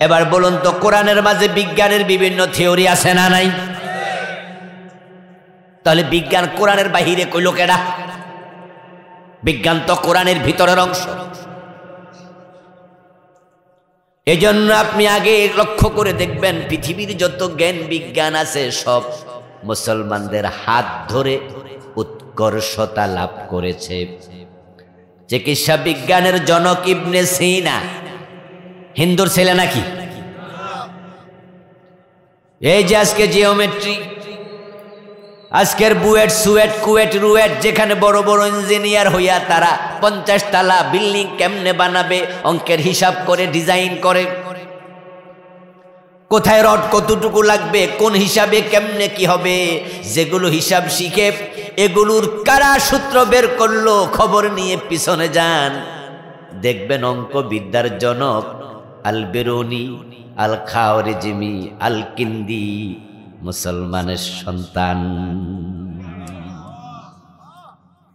এবার বলুন তো, কোরআনের মাঝে বিজ্ঞানের বিভিন্ন থিওরি আছে না নাই? তাহলে বিজ্ঞান কোরআনের বাহিরে কইল কেডা? বিজ্ঞান তো কোরআনের ভিতরের অংশ। এজন্য আপনি আগে লক্ষ্য করে দেখবেন, পৃথিবীর যত জ্ঞান বিজ্ঞান আছে সব মুসলমানদের হাত ধরে উৎকর্ষতা লাভ করেছে। চিকিৎসা বিজ্ঞানের জনক ইবনে সিনা হিন্দুর ছেলে নাকি? এই যে আজকে জিওমেট্রি, আজকের বুয়েট, সুয়েট, কুয়েট, রুয়েট, যেখানে বড় বড় ইঞ্জিনিয়ার হইয়া তারা 50 তলা বিল্ডিং কেমনে বানাবে অঙ্কের হিসাব করে ডিজাইন করে, কোথায় রড কতটুকু লাগবে, কোন হিসাবে কেমনে কি হবে, যেগুলো হিসাব শিখে এগুলোর কারা সূত্র বের করলো খবর নিয়ে পিছনে যান, দেখবেন অঙ্ক বিদ্যার জনক আল বেরুনি, আল খাওয়ারিজমি, আল কিন্দি মুসলমানের সন্তান।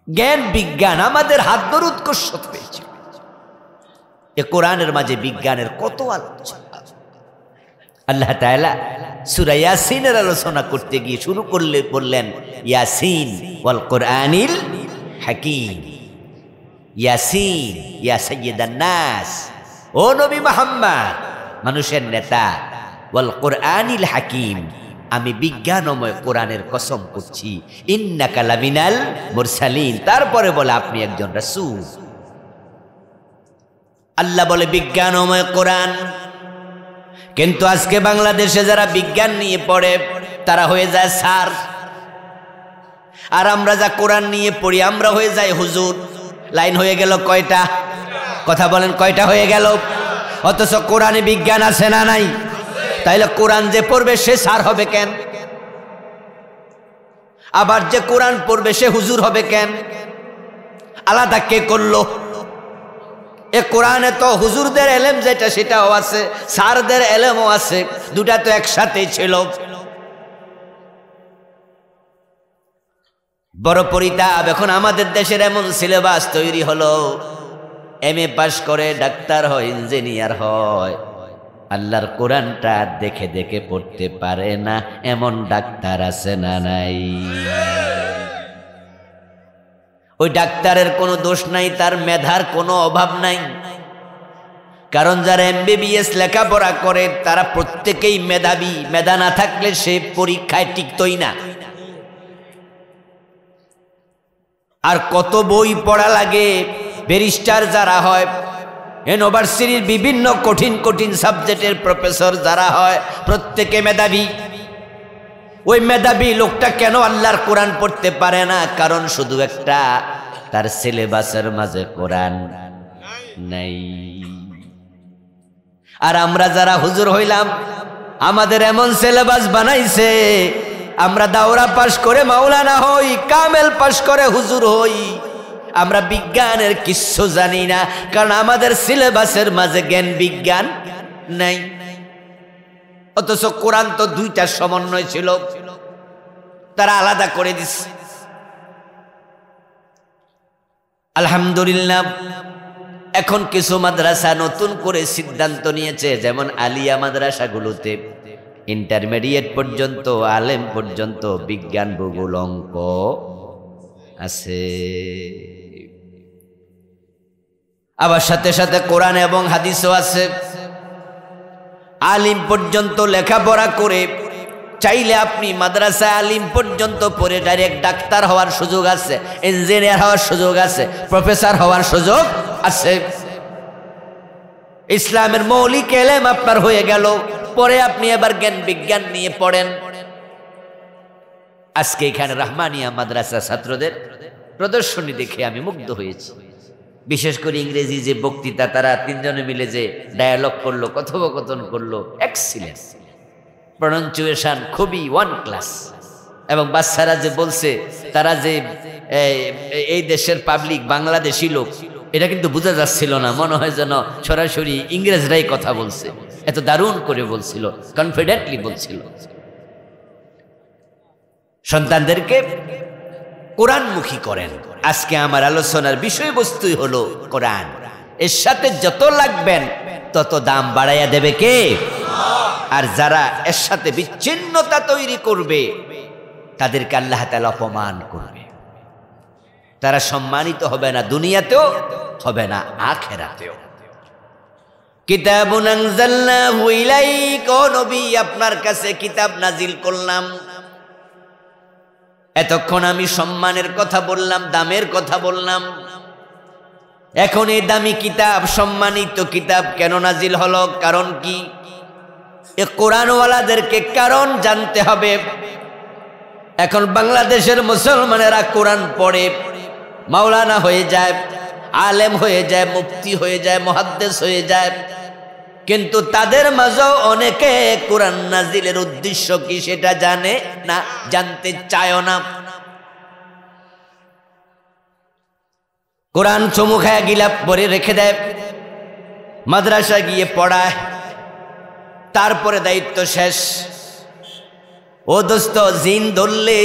জ্ঞান বিজ্ঞান আমাদের হাত ধরে উৎকর্ষ হয়েছে। এ কোরআনের মাঝে বিজ্ঞানের কত আলোচনা। আল্লাহ তাআলা সূরা ইয়াসিনের আলোচনা করতে গিয়ে শুরু করলে বললেন, ইয়াসিন ওয়াল কোরআনিল হাকিম। ইয়াসিন ইয়া সাইয়্যিদান নাস, ও নবী মুহাম্মদ মানুষের নেতা, ওয়াল কোরআনিল হাকিম, আমি বিজ্ঞানময় কোরআনের কসম করছি, ইন্নাকা লামিনাল মুরসালিন। তারপরে বলে আপনি একজন রাসূল। আল্লাহ বলে বিজ্ঞানময় কোরআন। কিন্তু আজকে বাংলাদেশে যারা বিজ্ঞান নিয়ে পড়ে তারা হয়ে যায় স্যার, আর আমরা যা কোরআন নিয়ে পড়ি আমরা হয়ে যাই হুজুর। লাইন হয়ে গেল কয়টা? কথা বলেন, কয়টা হয়ে গেল? অথচ কোরআনে বিজ্ঞান আছে না নাই? তাইলে কোরআন যে পড়বে সে স্যার হবে কেন? আবার যে কোরআন পড়বে সে হুজুর হবে কেন? আলাদা কে করলো? এ কোরআনে তো হুজুরদের এলেম যেটা সেটাও আছে, স্যারদের এলেমও আছে, দুটা তো একসাথেই ছিল। বড় পরিতাপ, এখন আমাদের দেশের এমন সিলেবাস তৈরি হলো, MA পাস করে ডাক্তার হয়, ইঞ্জিনিয়ার হয়, আল্লাহর কোরআনটা দেখে দেখে পড়তে পারে না এমন ডাক্তার আছে না নাই? ওই ডাক্তারের কোনো দোষ নাই, তার মেধার কোনো অভাব নাই। কারণ যারা MBBS লেখাপড়া করে তারা প্রত্যেকেই মেধাবী। মেধা না থাকলে সে পরীক্ষায় টিকতই না। আর কত বই পড়া লাগে। ব্যারিস্টার যারা হয়, ইউনিভার্সিটির বিভিন্ন কঠিন কঠিন সাবজেক্টের প্রফেসর যারা হয়, প্রত্যেকে মেধাবী। ওই মেধাবী লোকটা কেন আল্লাহর কোরআন পড়তে পারে না? কারণ শুধু একটা, তার সিলেবাসের মাঝে কোরআন নাই। আর আমরা যারা হুজুর হইলাম, আমাদের এমন সিলেবাস বানাইছে, আমরা দাওরা পাশ করে মাওলানা হই, কামেল পাশ করে হুজুর হই, আমরা বিজ্ঞানের কিচ্ছু জানি না, কারণ আমাদের সিলেবাসের মাঝে জ্ঞান বিজ্ঞান নাই। অথচ কোরআন তো দুইটার সমন্বয় ছিল, তারা আলাদা করে দিচ্ছে। আলহামদুলিল্লাহ, এখন কিছু মাদ্রাসা নতুন করে সিদ্ধান্ত নিয়েছে, যেমন আলিয়া মাদ্রাসাগুলোতে ইন্টারমিডিয়েট পর্যন্ত, আলেম পর্যন্ত বিজ্ঞান, ভূগোল, অঙ্ক আছে। আবার সাথে সাথে কোরআন এবং হাদিসও আছে। আলিম পর্যন্ত লেখাপড়া করে চাইলে আপনি মাদ্রাসা আলিম পর্যন্ত পড়ে ডাইরেক্ট ডাক্তার হওয়ার সুযোগ আছে, ইঞ্জিনিয়ার হওয়ার সুযোগ আছে, প্রফেসর হওয়ার সুযোগ আছে। ইসলামের মৌলিক এলেম আপনার হয়ে গেল, পরে আপনি এবার জ্ঞান বিজ্ঞান নিয়ে পড়েন। আজকে এখানে রহমানিয়া মাদ্রাসা ছাত্রদের প্রদর্শনী দেখে আমি মুগ্ধ হয়েছি। বিশেষ করে ইংরেজি যে বক্তৃতা, তারা তিনজনে মিলে যে ডায়ালগ করলো, কথোপকথন করলো, এক্সিলেন্ট প্রনাউন্সিয়েশন খুবই ওয়ান ক্লাস। এবং বাচ্চারা যে বলছে, তারা যে এই দেশের পাবলিক বাংলাদেশি লোক, এটা কিন্তু বোঝা যাচ্ছিল না, মনে হয় যেন সরাসরি ইংরেজরাই কথা বলছে। এত দারুণ করে বলছিল, কনফিডেন্টলি বলছিল। সন্তানদেরকে কোরআনমুখী করেন। আজকে আমার আলোচনার বিষয়বস্তুই হলো কোরআন। এর সাথে যত লাগবেন তত দাম বাড়াইয়া দেবে কে? আর যারা এর সাথে বিচ্ছিন্নতা তৈরি করবে তাদেরকে আল্লাহ তাআলা অপমান করবে। তারা সম্মানিত হবে না, দুনিয়াতেও হবে না, আখিরাতেও। কিতাবুন আনজালনাহু ইলাইকা, ও নবী আপনার কাছে কিতাব নাজিল করলাম। এতক্ষণ আমি সম্মানের কথা বললাম, দামের কথা বললাম, এখন এই দামি কিতাব, সম্মানিত কিতাব কেন নাজিল হলো? কারণ কি? এ কোরআনওয়ালাদেরকে কারণ জানতে হবে। এখন বাংলাদেশের মুসলমানেরা কোরআন পড়ে মাওলানা হয়ে যায়, আলেম হয়ে যায়, মুফতি হয়ে যায়, মুহাদ্দিস হয়ে যায়, কিন্তু তাদের মাঝেও অনেকে কোরআন নাজিলের উদ্দেশ্য কি সেটা জানে না, জানতে চায়ও না। কোরআন চুমু খায়া গিলাপ পরে রেখে দেয়, মাদ্রাসা গিয়ে পড়ায়, তারপরে দায়িত্ব শেষ। ও দোস্ত, জিন ধরলে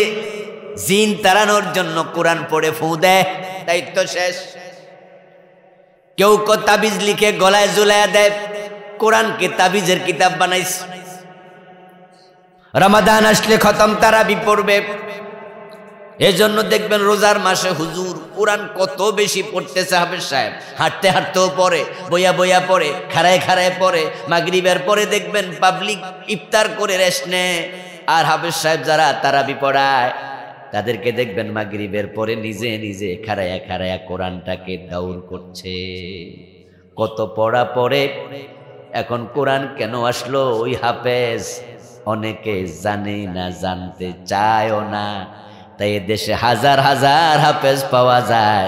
জিন তাড়ানোর জন্য কোরআন পড়ে ফু দেয়, দায়িত্ব শেষ। কেউ তাবিজ লিখে গলায় ঝুলাইয়া দেয়, কোরআনকে তাবিজের কিতাব বানাইছে। রমাদান আসলে খতম তারাবি পড়বে, এজন্য দেখবেন রোজার মাসে হুজুর কোরআন কত বেশি পড়তেছে। হাফেজ সাহেব হাঁটতে হাঁটতেও পড়ে, বইয়া বইয়া পড়ে, খাড়ায় খাড়ায় পড়ে। মাগরিবের পরে দেখবেন পাবলিক ইফতার করে রেস্ট নেয়, আর হাফেজ সাহেব যারা তারাবি পড়ায় তাদেরকে দেখবেন মাগরিবের পরে নিজে নিজে খাড়ায়া খাড়ায়া কোরআনটাকে দাউর করছে। কত পড়া পড়ে। এখন কোরআন কেন আসলো? ওই হাফেজ অনেকে জানে না, জানতে চায়ও না। তাই দেশে হাজার হাজার হাফেজ পাওয়া যায়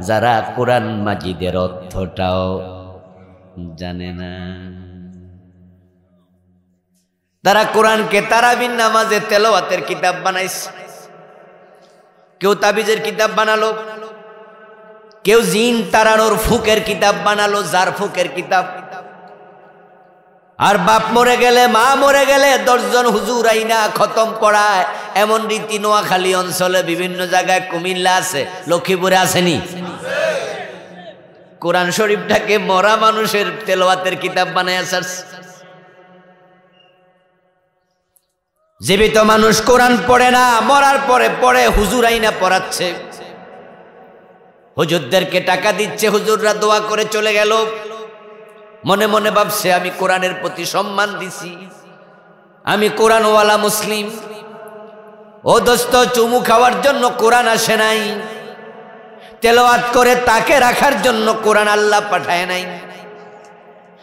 যারা কোরআন মাজিদের অর্থটাও জানে না। তারা কোরআনকে তারাবির নামাজে তেলাওয়াতের কিতাব বানাইছে, কেউ তাবিজের কিতাব বানালো, কেউ জিন তাড়ানোর ফুকের কিতাব বানালো, জার ফুকের কিতাব। আর বাপ মরে গেলে, মা মরে গেলে 10 জন হুজুর আইনা খতম পড়ায়। এমন রীতি নোয়াখালী অঞ্চলে বিভিন্ন জায়গায়, কুমিল্লা আছে, লক্ষ্মীপুরে আসেনি? কোরআন শরীফটাকে মরা মানুষের তেলাওয়াতের কিতাব বানায় ছাড়ছে। জীবিত মানুষ কোরআন পড়ে না, মরার পরে পড়ে, হুজুর আইনা পড়াচ্ছে। হুজুরদেরকে টাকা দিচ্ছে, হুজুররা দোয়া করে চলে গেল। মনে মনে ভাবছে আমি কোরআনের প্রতি সম্মান দিছি, আমি কোরআনওয়ালা মুসলিম। ও দোস্ত, চুমু খাওয়ার জন্য কোরআন আসে নাই, তেলাওয়াত করে তাকে রাখার জন্য কোরআন আল্লাহ পাঠায় নাই।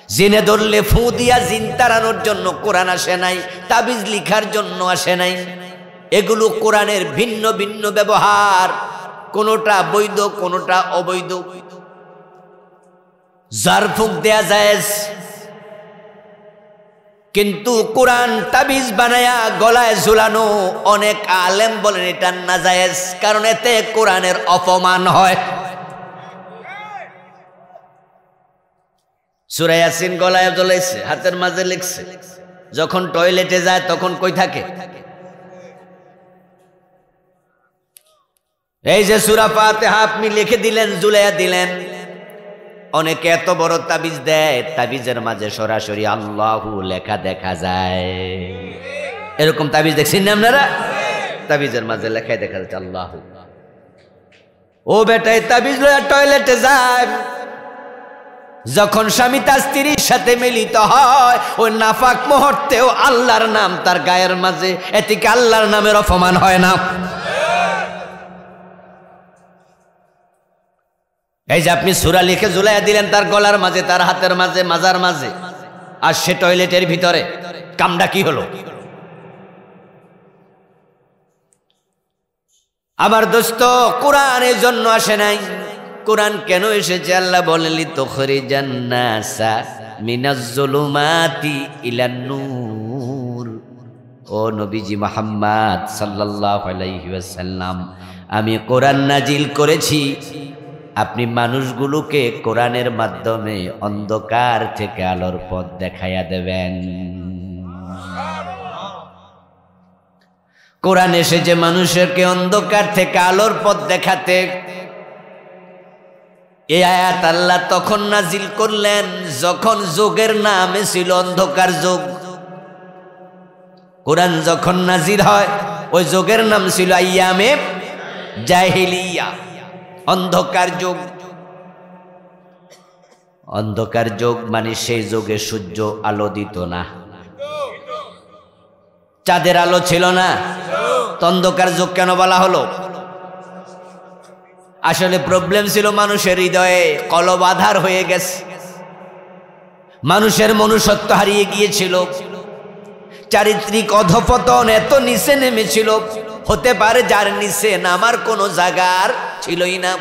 জিনে ধরলে ফু দিয়া জিন তাড়ানোর জন্য কোরআন আসে নাই, তাবিজ লিখার জন্য আসে নাই। এগুলো কোরআনের ভিন্ন ভিন্ন ব্যবহার, কোনোটা বৈধ, কোনোটা অবৈধ। জার ফুক দেয়া জায়েজ, কিন্তু কোরআন তাবিজ বানায়া গলায় ঝুলানো অনেক আলেম বলেন এটা নাজায়েজ, কারণ এতে কোরআনের অপমান হয়। সূরা ইয়াসিন গলায় ঝুলাইছে, হাতের মাঝে লিখছে, যখন টয়লেটে যায় তখন কই থাকে? এই যে সূরা ফাতিহা আপনি লিখে দিলেন, ঝুলাইয়া দিলেন। অনেকে এত বড় তাবিজ দেয়, তাবিজের মাঝে সরাসরি আল্লাহু লেখা দেখা যায়। এরকম তাবিজ দেখছেন না আপনারা? তাবিজের মাঝে লেখায় দেখা যাচ্ছে আল্লাহু। ও বেটাই তাবিজ লইয়া টয়লেটে যায়, যখন স্বামী তার স্ত্রীর সাথে মিলিত হয় ওই নাফাক মুহূর্তেও আল্লাহর নাম তার গায়ের মাঝে, এতে কি আল্লাহর নামের অপমান হয় না? এই যে আপনি সূরা লিখে ঝুলাইয়া দিলেন তার গলার মাঝে, তার হাতের মাঝে, মাজার মাঝে, আর সে টয়লেটের ভিতরে, কামটা কি হলো? আমার দোস্ত, কোরআন এর জন্য আসে নাই। কোরআন কেন এসেছে? আল্লাহ বলেন লিতুখরিজান নাসা মিনাজ যুলুমাতি ইলান নূর। ও নবীজি মুহাম্মদ সাল্লাল্লাহু আলাইহি ওয়াসাল্লাম, আমি কোরআন নাজিল করেছি আপনি মানুষগুলোকে কোরআনের মাধ্যমে অন্ধকার থেকে আলোর পথ দেখাইয়া দেবেন। কোরআন এসেছে মানুষকে অন্ধকার থেকে আলোর পথ দেখাতে। এই আয়াত আল্লাহ তখন নাজিল করলেন যখন যুগের নামে ছিল অন্ধকার যুগ। কোরআন যখন নাজিল হয় ওই যুগের নাম ছিল আইয়ামে জাহিলিয়া, অন্ধকার যুগ। অন্ধকার যুগ মানে সেই যুগে সূর্য আলো দিত না, চাঁদের আলো ছিল না। তো অন্ধকার যুগ কেন বলা হলো? আসলে প্রবলেম ছিল মানুষের হৃদয়ে, কলব আধার হয়ে গেছে, মানুষের মনুষ্যত্ব হারিয়ে গিয়েছিল, চারিত্রিক অধপতন এত নিচে নেমেছিল, হতে পারে যার নিচে নামার কোনো জায়গার ছিলই না।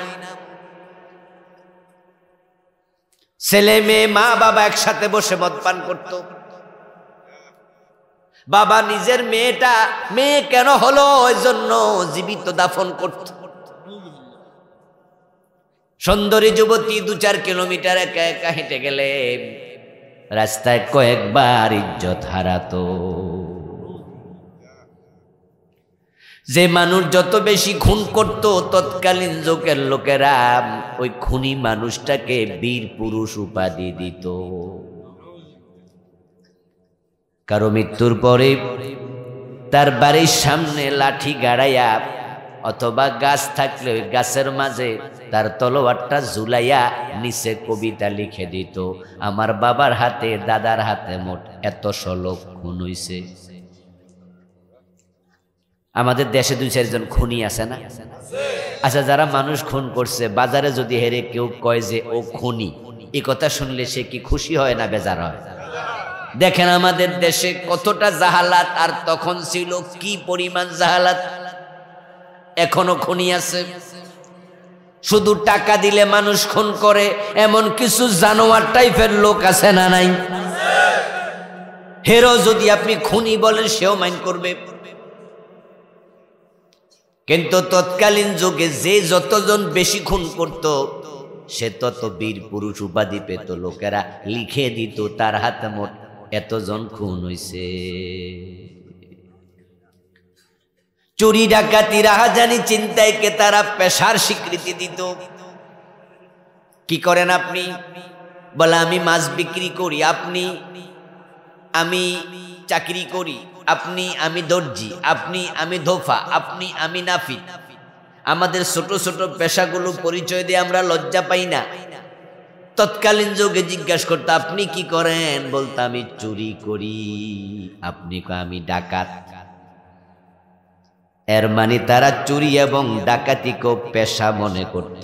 ছেলে মেয়ে মা বাবা একসাথে বসে মদ পান করত। বাবা নিজের মেয়ে কেন হলো ওই জন্য জীবিত দাফন করত। সুন্দরী যুবতী 2-4 কিলোমিটার একা একা হেঁটে গেলে রাস্তায় কয়েকবার ইজ্জত হারাতো। যে মানুষ যত বেশি খুন করত তৎকালীন যুগের লোকেরা ওই খুনি মানুষটাকে বীর পুরুষ উপাধি দিত। কারো মৃত্যুর পরে তার বাড়ির সামনে লাঠি গাড়াইয়া অথবা গাছ থাকলে ওই গাছের মাঝে তার তলোয়ারটা ঝুলাইয়া নিচে কবিতা লিখে দিত, আমার বাবার হাতে দাদার হাতে মোট এত লোক খুন হইছে। আমাদের দেশে 2-4 জন খুনি আছে না? আচ্ছা, যারা মানুষ খুন করছে বাজারে যদি হেরে কেউ কয় যে ও খুনি, এই কথা শুনলে সে কি খুশি হয় না বেজার হয়? দেখেন আমাদের দেশে কতটা জাহালাত, আর তখন ছিল কি পরিমাণ জাহালাত। এখনো খুনি আছে, শুধু টাকা দিলে মানুষ খুন করে, এমন কিছু জানোয়ার টাইপের লোক আছে না নাই? হেরো যদি আপনি খুনি বলেন সেও মাইন্ড করবে। কিন্তু তৎকালীন যুগে যে যতজন বেশি খুন করত সে তত বীর পুরুষ উপাধি পেত। লোকেরা লিখে দিত তার হাতে মোট এতজন খুন হইছে। চুরি ডাকাতি রাহাজানি চিন্তায়কে তারা পেশার স্বীকৃতি দিত। কি করেন আপনি? বলে আমি মাছ বিক্রি করি, আপনি আমি চাকরি করি, আপনি আমি দর্জি, আপনি আমি ধোফা, আপনি আমি নাফি। আমাদের ছোট ছোট পেশাগুলো পরিচয় দিয়ে আমরা লজ্জা পাই না। তৎকালীন যুগে জিজ্ঞাসা করতো আপনি কি করেন, বলতো আমি চুরি করি, আপনি আমি ডাকাত। এর মানে তারা চুরি এবং ডাকাতিকেও পেশা মনে করত।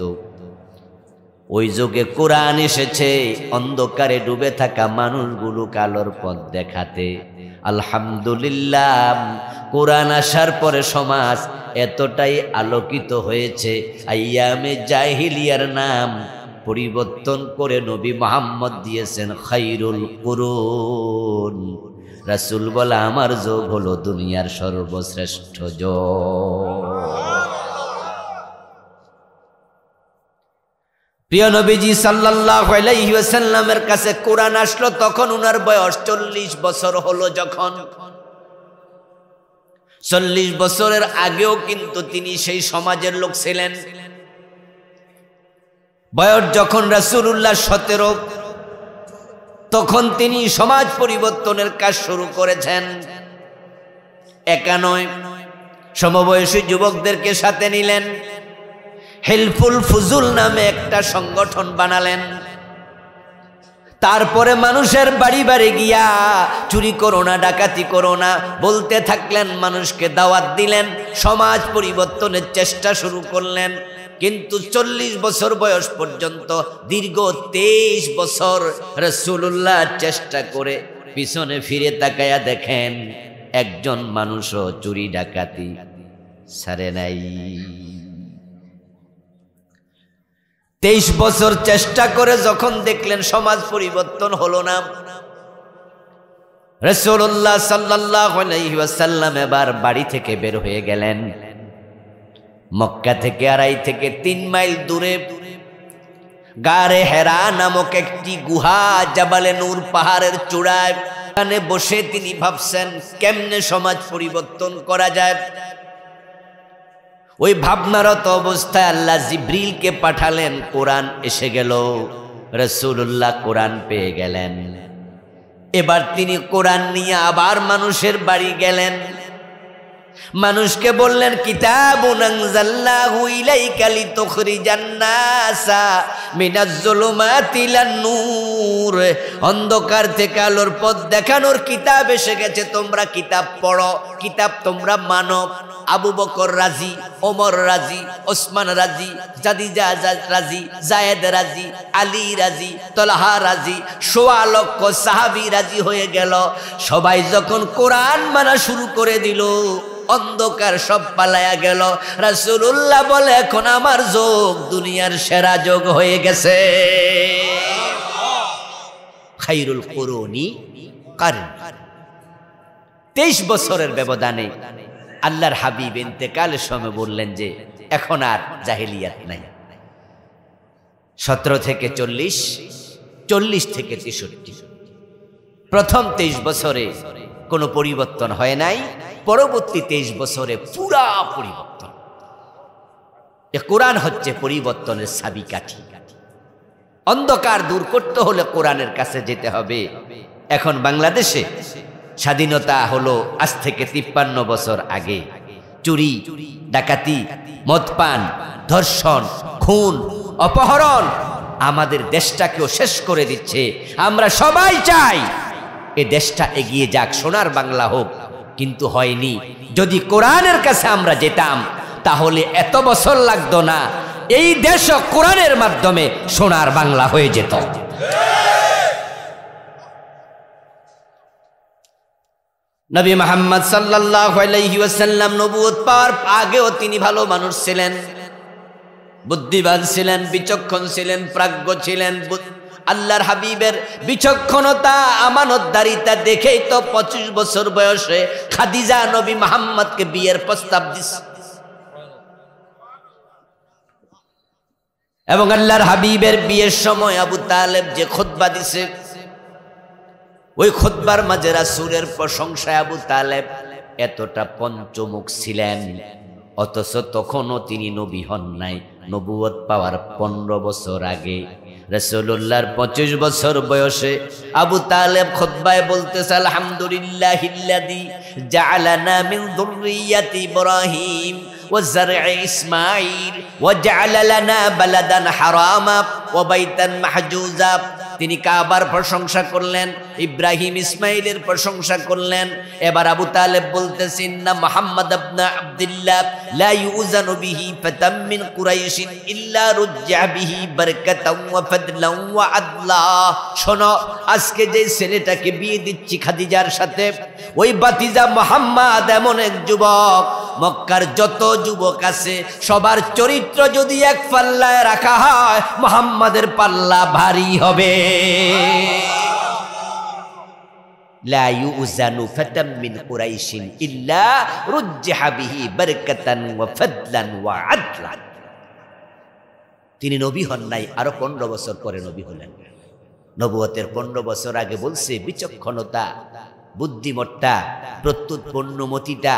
ওই যুগে কোরআন এসেছে অন্ধকারে ডুবে থাকা মানুষগুলো কালোর পথ দেখাতে। আলহামদুলিল্লাহ, কোরআন আসার পরে সমাজ এতটাই আলোকিত হয়েছে, আইয়ামে জাহিলিয়ার নাম পরিবর্তন করে নবী মুহাম্মদ দিয়েছেন খায়রুল কুরুন। রাসূল বলে আমার যুগ হলো দুনিয়ার সর্বশ্রেষ্ঠ যুগ। প্রিয় নবীজি সাল্লাল্লাহু আলাইহি ওয়াসাল্লামের কাছে কোরআন আসলো তখন উনার বয়স 40 বছর হলো। যখন 40 বছরের আগেও কিন্তু তিনি সেই সমাজের লোক ছিলেন। বয়স যখন রাসূলুল্লাহ 17, তখন তিনি সমাজ পরিবর্তনের কাজ শুরু করেছেন। একা নয়, সমবয়সী যুবকদেরকে সাথে নিলেন, হেলফুল ফুজুল নামে একটা সংগঠন বানালেন। তারপরে মানুষের বাড়ি বাড়ি গিয়া চুরি করো না, ডাকাতি করো না বলতে থাকলেন, মানুষকে দাওয়াত দিলেন, সমাজ পরিবর্তনের চেষ্টা শুরু করলেন। কিন্তু 40 বছর বয়স পর্যন্ত দীর্ঘ 23 বছর রাসূলুল্লাহ চেষ্টা করে পিছনে ফিরে তাকায়া দেখেন একজন মানুষও চুরি ডাকাতি ছাড়ে নাই। 23 বছর চেষ্টা করে যখন দেখলেন সমাজ পরিবর্তন হলো না, রাসূলুল্লাহ সাল্লাল্লাহু আলাইহি ওয়াসাল্লাম এবার বাড়ি থেকে বের হয়ে গেলেন। মক্কা থেকে 2.5 থেকে 3 মাইল দূরে গারে হেরা নামক একটি গুহা, জাবালে নূর পাহাড়ের চূড়ায়, এখানে বসে তিনি ভাবছেন কেমনে সমাজ পরিবর্তন করা যায়। ওই ভাবনারত অবস্থায় আল্লাহ জিব্রিলকে পাঠালেন, কোরআন এসে গেল, রাসূলুল্লাহ কোরআন পেয়ে গেলেন। এবার তিনি কোরআন নিয়ে আবার মানুষের বাড়ি গেলেন, মানুষকে বললেন, কিতাবুন আনজালনাহু ইলাইকা লিতুখরিজান নাসা মিনাজ যুলুমাতি ইলান নূর, অন্ধকার থেকে আলোর পথ দেখানোর কিতাব এসে গেছে, তোমরা কিতাব পড়ো, কিতাব তোমরা মানো। আবু বকর রাজি, ওমর রাজি, ওসমান রাজি, জাদিজা রাজি, জায়েদ রাজি, আলী রাজি, তলহা রাজি, ১৬ লক্ষ সাহাবী রাজি হয়ে গেল। সবাই যখন কোরআন মানা শুরু করে দিল, অন্ধকার সব পালায়া গেল। রাসূলুল্লাহ বলে, এখন আমার যোগ দুনিয়ার সেরা যোগ হয়ে গেছে। খায়রুল কুরুনি কারনি। 23 বছরের ব্যবধানে আল্লাহর হাবিব ইন্তেকালের সময় বললেন যে এখন আর জাহেলিয়াত নাই। 17 থেকে 40, 40 থেকে 63, প্রথম 23 বছরে কোনো পরিবর্তন হয় নাই, পরবর্তী 23 বছরে পুরা পরিবর্তন। এ কোরআন হচ্ছে পরিবর্তনের চাবিকাঠি। অন্ধকার দূর করতে হলে কোরআনের কাছে যেতে হবে। এখন বাংলাদেশে স্বাধীনতা হলো আজ থেকে 53 বছর আগে। চুরি, ডাকাতি, মদপান, ধর্ষণ, খুন, অপহরণ আমাদের দেশটাকেও শেষ করে দিচ্ছে। আমরা সবাই চাই এ দেশটা এগিয়ে যাক, সোনার বাংলা হোক, কিন্তু হয়নি। যদি কোরআনের কাছে আমরা যেতাম তাহলে এত বছর লাগতো না, এই দেশও কোরআনের মাধ্যমে সোনার বাংলা হয়ে যেত। নবী মুহাম্মদ সাল্লাল্লাহু আলাইহি ওয়াসাল্লাম নবুয়ত পাওয়ার আগেও তিনি ভালো মানুষ ছিলেন, বুদ্ধিমান ছিলেন, বিচক্ষণ ছিলেন, প্রাজ্ঞ ছিলেন। আল্লাহর হাবিবের বিচক্ষণতা, আমানতদারিতা দেখেই তো 25 বছর বয়সে খাদিজা নবী মুহাম্মদকে বিয়ের প্রস্তাব দিছে। এবং আল্লাহর হাবিবের বিয়ের সময় আবু তালেব যে খুতবা দিছে, ওই খুতবার মাঝে রাসূলের প্রশংসায় আবু তালেব এতটা পঞ্চমুখ ছিলেন, অথচ তখনও তিনি নবী হন নাই। নবুয়ত পাওয়ার 15 বছর আগে রাসূলুল্লাহর 25 বছর বয়সে আবু তালেব খুতবায় বলতেছে, আলহামদুলিল্লাহিল্লাযী জাআলানা মিন যুররিয়াতি ইব্রাহিম ওয়া যারঈ ইসমাঈল ওয়া জাআলা লানা বালাদান হারামা ওয়া বাইতান মাহজুজা। তিনি কাবার প্রশংসা করলেন, ইব্রাহিম ইসমাইলের প্রশংসা করলেন। এবার আবু তালেব বলতেছেন, না মুহাম্মদ ইবনে আব্দুল্লাহ লা ইউজানু বিহি ফাতাম মিন কুরাইশ ইল্লা রুজ্জা বিহি বারাকাতাও ওয়া ফাদলাও ওয়া আদলা। শোনো, আজকে যে ছেলেটাকে বিয়ে দিচ্ছি খাদিজার সাথে, ওই বাতিজা মুহাম্মদ এমন এক যুবক, মক্কার যত যুবক আছে সবার চরিত্র যদি এক পাল্লায় রাখা হয়, মুহাম্মাদের পাল্লা ভারী হবে। লা ইউজানু ফাতাম মিন কুরাইশিন ইল্লা রুজ্জিহা বিহি বারাকাতান ওয়া ফাদলান ওয়া আদলা। তিনি নবী হন নাই, আরো 15 বছর পরে নবী হলেন। নবুয়তের 15 বছর আগে বলছে বিচক্ষণতা, বুদ্ধিমত্তা, প্রত্যুত পণ্যমতিটা,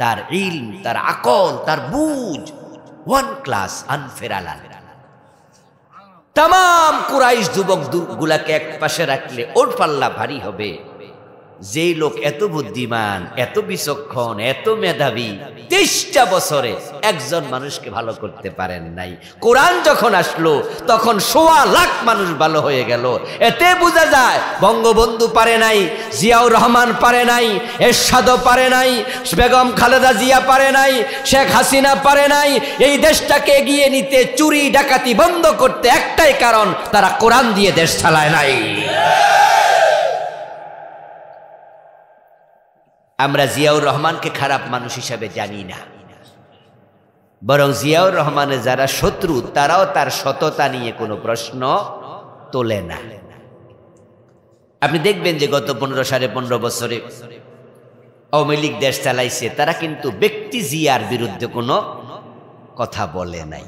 তার ইলম, তার আকল, তার বুঝ 1 ক্লাস আনফেরালাল। তাম কুরাইশ যুবক গুলাকে এক পাশে রাখলে ওর পাল্লা ভারী হবে। যেই লোক এত বুদ্ধিমান, এত বিচক্ষণ, এত মেধাবী, 23টা বছরে একজন মানুষকে ভালো করতে পারেন নাই। কোরআন যখন আসলো তখন 1.25 লাখ মানুষ ভালো হয়ে গেল। এতে বোঝা যায় বঙ্গবন্ধু পারে নাই, জিয়াউর রহমান পারে নাই, এরশাদও পারে নাই, বেগম খালেদা জিয়া পারে নাই, শেখ হাসিনা পারে নাই। এই দেশটাকে এগিয়ে নিতে, চুরি ডাকাতি বন্ধ করতে একটাই কারণ, তারা কোরআন দিয়ে দেশ চালায় নাই। আমরা জিয়াউর রহমানকে খারাপ মানুষ হিসাবে জানি না, বরং জিয়াউর রহমানের যারা শত্রু তারাও তার সততা নিয়ে কোনো প্রশ্ন তোলে না। আপনি দেখবেন যে গত 15-15.5 বছরে আওয়ামী লীগ দেশ চালাইছে, তারা কিন্তু ব্যক্তি জিয়ার বিরুদ্ধে কোনো কথা বলে নাই।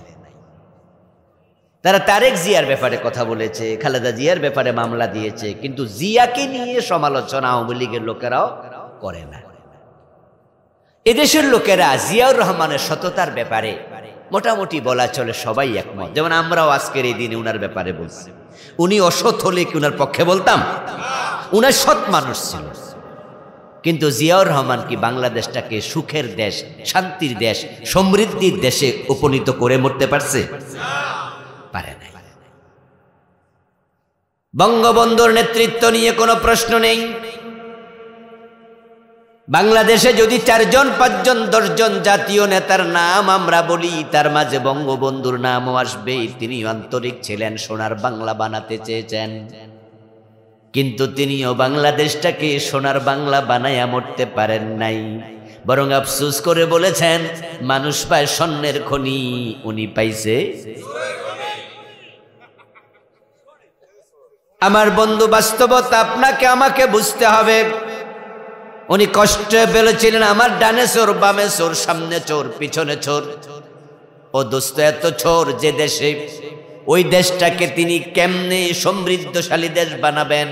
তারা তারেক জিয়ার ব্যাপারে কথা বলেছে, খালেদা জিয়ার ব্যাপারে মামলা দিয়েছে, কিন্তু জিয়াকে নিয়ে সমালোচনা আওয়ামী লীগের লোকেরাও করে না। এদেশের লোকেরা জিয়াউর রহমানের সততার ব্যাপারে মোটামুটি বলা চলে সবাই একমত, যেমন আমরাও আজকের এই দিনে উনার ব্যাপারে বলছি। উনি অসৎ হলে কি উনার পক্ষে বলতাম? উনার সৎ মানুষ ছিল। কিন্তু জিয়াউর রহমান কি বাংলাদেশটাকে সুখের দেশ, শান্তির দেশ, সমৃদ্ধির দেশে উপনীত করে মরতে পারছে? পারে নাই। বঙ্গবন্ধুর নেতৃত্ব নিয়ে কোনো প্রশ্ন নেই। বাংলাদেশে যদি 4 জন 5 জন 10 জন জাতীয় নেতার নাম আমরা বলি, তার মাঝে বঙ্গবন্ধুর নামও আসবে। তিনি আন্তরিক ছিলেন, সোনার বাংলা বানাতে চেয়েছেন, কিন্তু তিনিও বাংলাদেশটাকে সোনার বাংলা বানাইয়া মরতে পারেন নাই। বরং আফসোস করে বলেছেন, মানুষ পায় স্বর্ণের খনি, উনি পাইছে। আমার বন্ধু, বাস্তবতা আপনাকে আমাকে বুঝতে হবে। উনি কষ্টে বলেছিলেন, আমার ডানে চোর, বামে চোর, সামনে চোর, পিছনে চোর। ও দোস্ত, এত চোর যে দেশে, ওই দেশটাকে তিনি কেমনে সমৃদ্ধশালী দেশ বানাবেন?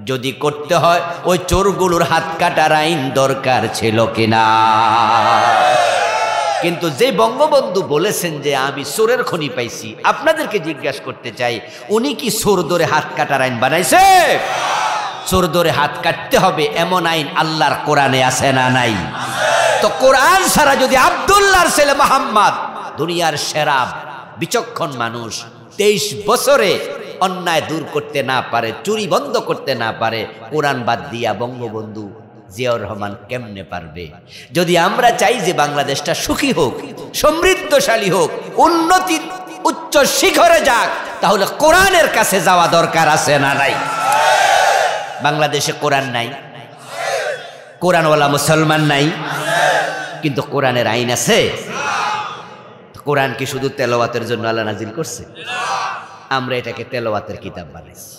যদি করতে হয়, ওই চোরগুলোর হাত কাটার আইন দরকার ছিল কিনা? কিন্তু যে বঙ্গবন্ধু বলেছেন যে আমি চোরের খনি পাইছি, আপনাদেরকে জিজ্ঞাসা করতে চাই, উনি কি চোর ধরে হাত কাটার আইন বানাইছে? চোর ধরে হাত কাটতে হবে এমন আইন আল্লাহর কোরআনে আছে না নাই? তো কোরআন ছাড়া যদি আব্দুল্লাহর ছেলে মোহাম্মদ, দুনিয়ার সেরা বিচক্ষণ মানুষ, 23 বছরে অন্যায় দূর করতে না পারে, চুরি বন্ধ করতে না পারে, কোরআন বাদ দিয়া বঙ্গবন্ধু জিয়াউর রহমান কেমনে পারবে? যদি আমরা চাই যে বাংলাদেশটা সুখী হোক, সমৃদ্ধশালী হোক, উন্নতির উচ্চ শিখরে যাক, তাহলে কোরআনের কাছে যাওয়া দরকার আছে না নাই? বাংলাদেশে কোরআন নাই, কোরআনওয়ালা মুসলমান নাই, কিন্তু কোরআনের আইন আছে। কোরআন কি শুধু তেলাওয়াতের জন্য আল্লাহ নাজিল করছে? আমরা এটাকে তেলাওয়াতের কিতাব বানাইছি।